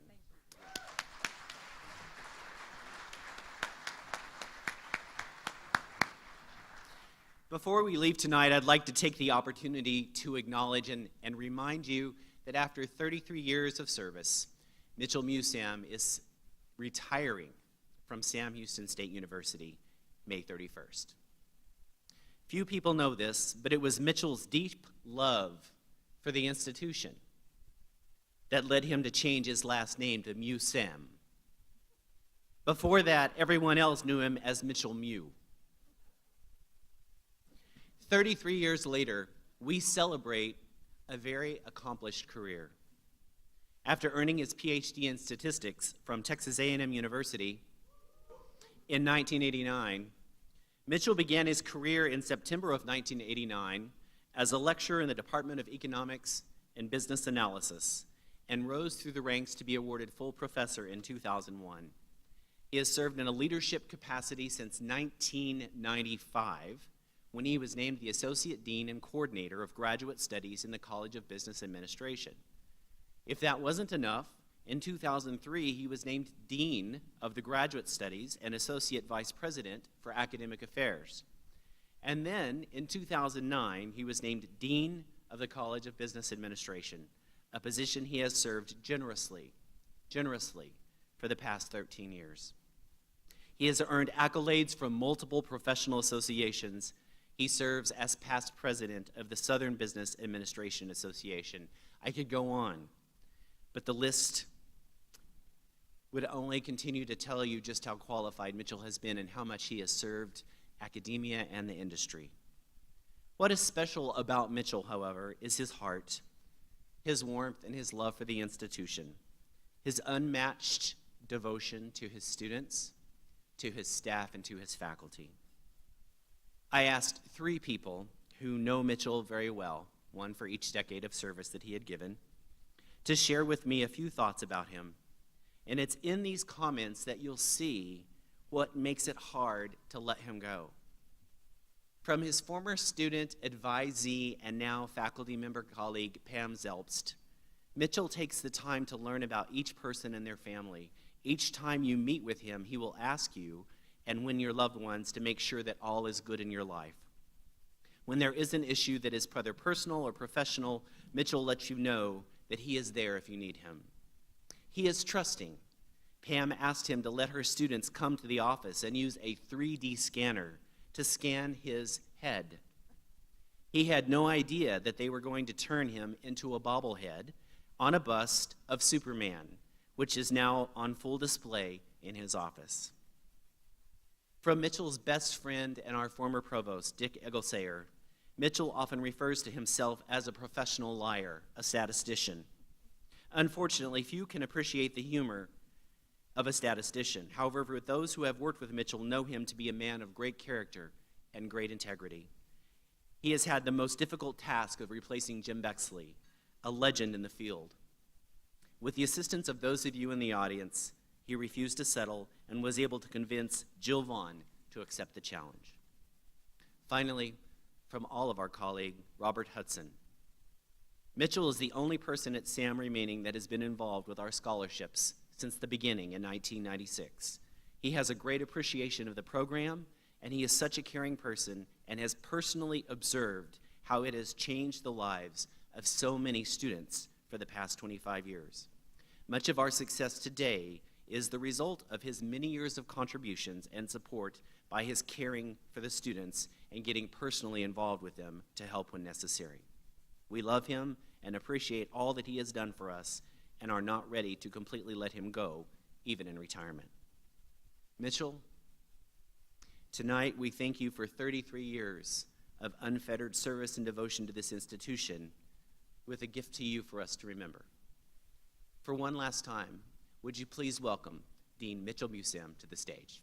Before we leave tonight, I'd like to take the opportunity to acknowledge and remind you that after 33 years of service, Mitchell Musam is retiring from Sam Houston State University May 31st. Few people know this, but it was Mitchell's deep love for the institution that led him to change his last name to Musam. Before that, everyone else knew him as Mitchell Mew. 33 years later, we celebrate a very accomplished career. After earning his PhD in statistics from Texas A&M University in 1989, Mitchell began his career in September of 1989 as a lecturer in the Department of Economics and Business Analysis and rose through the ranks to be awarded full professor in 2001. He has served in a leadership capacity since 1995, when he was named the Associate Dean and Coordinator of Graduate Studies in the College of Business Administration. If that wasn't enough, in 2003 he was named Dean of the Graduate Studies and Associate Vice President for Academic Affairs. And then in 2009 he was named Dean of the College of Business Administration, a position he has served generously for the past 13 years. He has earned accolades from multiple professional associations. He serves as past president of the Southern Business Administration Association. I could go on, but the list would only continue to tell you just how qualified Mitchell has been and how much he has served academia and the industry. What is special about Mitchell, however, is his heart, his warmth, and his love for the institution, his unmatched devotion to his students, to his staff, and to his faculty. I asked 3 people who know Mitchell very well, one for each decade of service that he had given, to share with me a few thoughts about him. And it's in these comments that you'll see what makes it hard to let him go. From his former student, advisee, and now faculty member colleague, Pam Zelpst, Mitchell takes the time to learn about each person and their family. Each time you meet with him, he will ask you, and when your loved ones, to make sure that all is good in your life. When there is an issue that is whether personal or professional, Mitchell lets you know that he is there if you need him. He is trusting. Pam asked him to let her students come to the office and use a 3D scanner to scan his head. He had no idea that they were going to turn him into a bobblehead on a bust of Superman, which is now on full display in his office. From Mitchell's best friend and our former provost, Dick Egelsayer, Mitchell often refers to himself as a professional liar, a statistician. Unfortunately, few can appreciate the humor of a statistician. However, those who have worked with Mitchell know him to be a man of great character and great integrity. He has had the most difficult task of replacing Jim Bexley, a legend in the field. With the assistance of those of you in the audience, he refused to settle and was able to convince Jill Vaughn to accept the challenge. Finally, from all of our colleague, Robert Hudson. Mitchell is the only person at SAM remaining that has been involved with our scholarships since the beginning in 1996. He has a great appreciation of the program, and he is such a caring person and has personally observed how it has changed the lives of so many students for the past 25 years. Much of our success today is the result of his many years of contributions and support by his caring for the students and getting personally involved with them to help when necessary. We love him and appreciate all that he has done for us and are not ready to completely let him go, even in retirement. Mitchell, tonight we thank you for 33 years of unfettered service and devotion to this institution with a gift to you for us to remember. For one last time, would you please welcome Dean Mitchell Busam to the stage.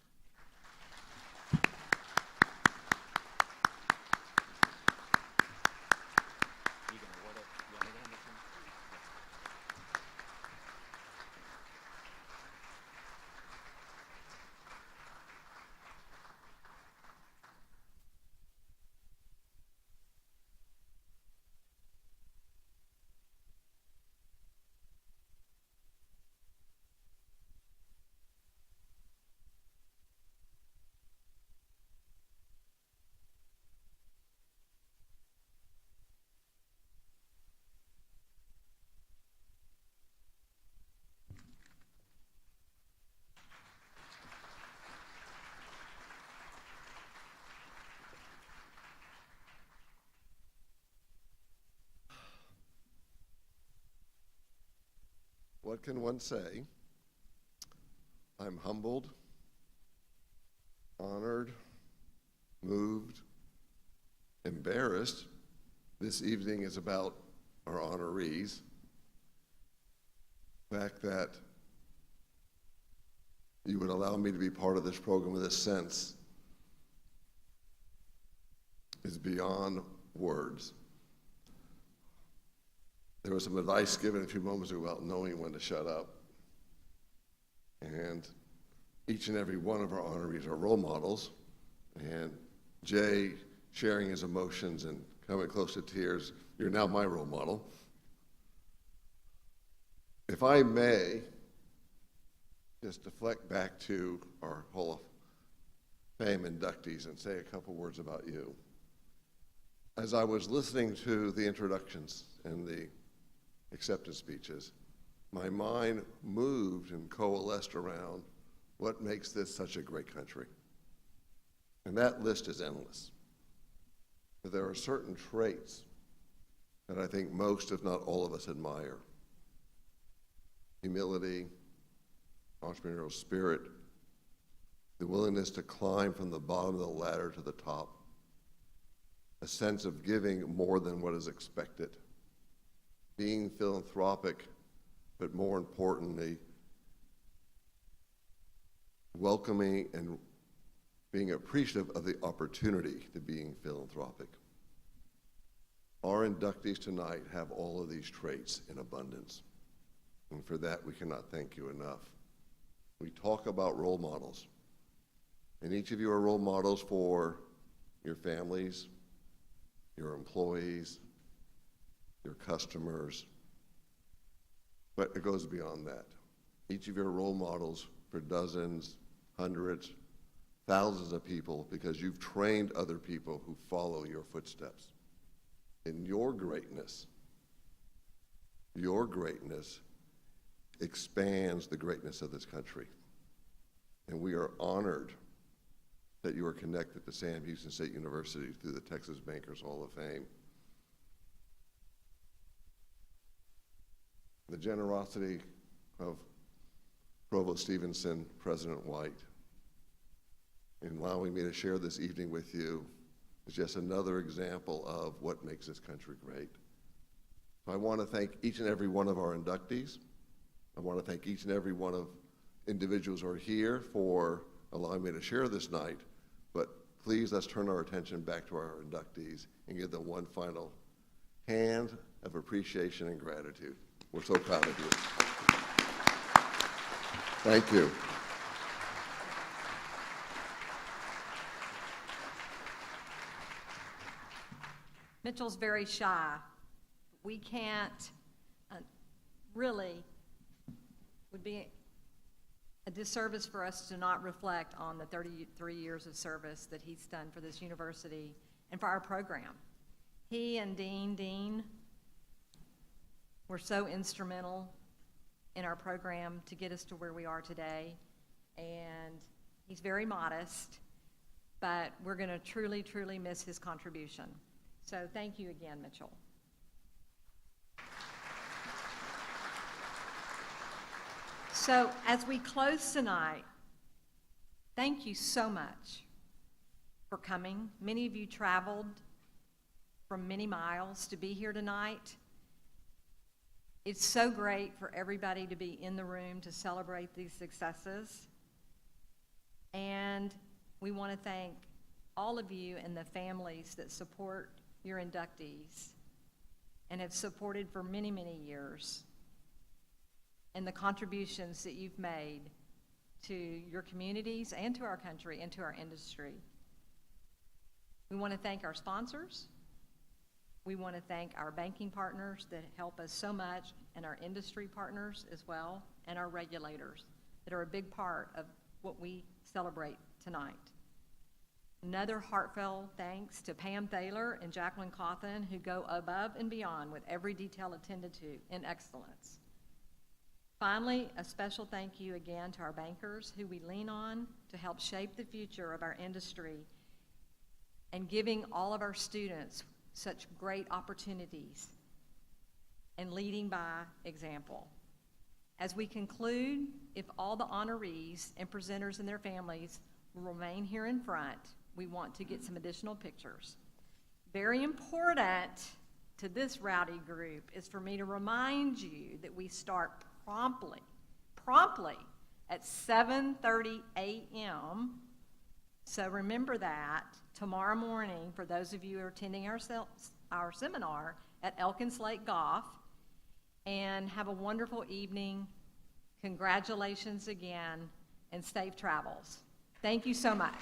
What can one say? I'm humbled, honored, moved, embarrassed. This evening is about our honorees. The fact that you would allow me to be part of this program with this sense is beyond words. There was some advice given a few moments ago about knowing when to shut up. And each and every one of our honorees are role models. And Jay, sharing his emotions and coming close to tears, you're now my role model. If I may, just deflect back to our Hall of Fame inductees and say a couple words about you. As I was listening to the introductions and the acceptance speeches, my mind moved and coalesced around what makes this such a great country. And that list is endless. But there are certain traits that I think most, if not all of us, admire. Humility, entrepreneurial spirit, the willingness to climb from the bottom of the ladder to the top, a sense of giving more than what is expected, being philanthropic, but more importantly, welcoming and being appreciative of the opportunity to being philanthropic. Our inductees tonight have all of these traits in abundance, and for that we cannot thank you enough. We talk about role models, and each of you are role models for your families, your employees, your customers, but it goes beyond that. Each of you are role models for dozens, hundreds, thousands of people because you've trained other people who follow your footsteps. And your greatness expands the greatness of this country. And we are honored that you are connected to Sam Houston State University through the Texas Bankers Hall of Fame. The generosity of Provost Stevenson, President White, in allowing me to share this evening with you is just another example of what makes this country great. So I want to thank each and every one of our inductees. I want to thank each and every one of individuals who are here for allowing me to share this night. But please, let's turn our attention back to our inductees and give them one final hand of appreciation and gratitude. We're so proud of you. Thank you. Mitchell's very shy. We can't really, would be a disservice for us to not reflect on the 33 years of service that he's done for this university and for our program. He and Dean were so instrumental in our program to get us to where we are today. And he's very modest, but we're going to truly, truly miss his contribution. So thank you again, Mitchell. So as we close tonight, Thank you so much for coming. Many of you traveled from many miles to be here tonight. It's so great for everybody to be in the room to celebrate these successes. And we want to thank all of you and the families that support your inductees and have supported for many, many years, and the contributions that you've made to your communities and to our country and to our industry. We want to thank our sponsors. We want to thank our banking partners that help us so much, and our industry partners as well, and our regulators that are a big part of what we celebrate tonight. Another heartfelt thanks to Pam Thaler and Jacqueline Cawthon, who go above and beyond with every detail attended to in excellence. Finally, a special thank you again to our bankers, who we lean on to help shape the future of our industry and giving all of our students such great opportunities and leading by example. As we conclude, if all the honorees and presenters and their families will remain here in front, we want to get some additional pictures. Very important to this rowdy group is for me to remind you that we start promptly at 7:30 a.m. So remember that tomorrow morning, for those of you who are attending our seminar at Elkins Lake Golf, and have a wonderful evening. Congratulations again, and safe travels. Thank you so much.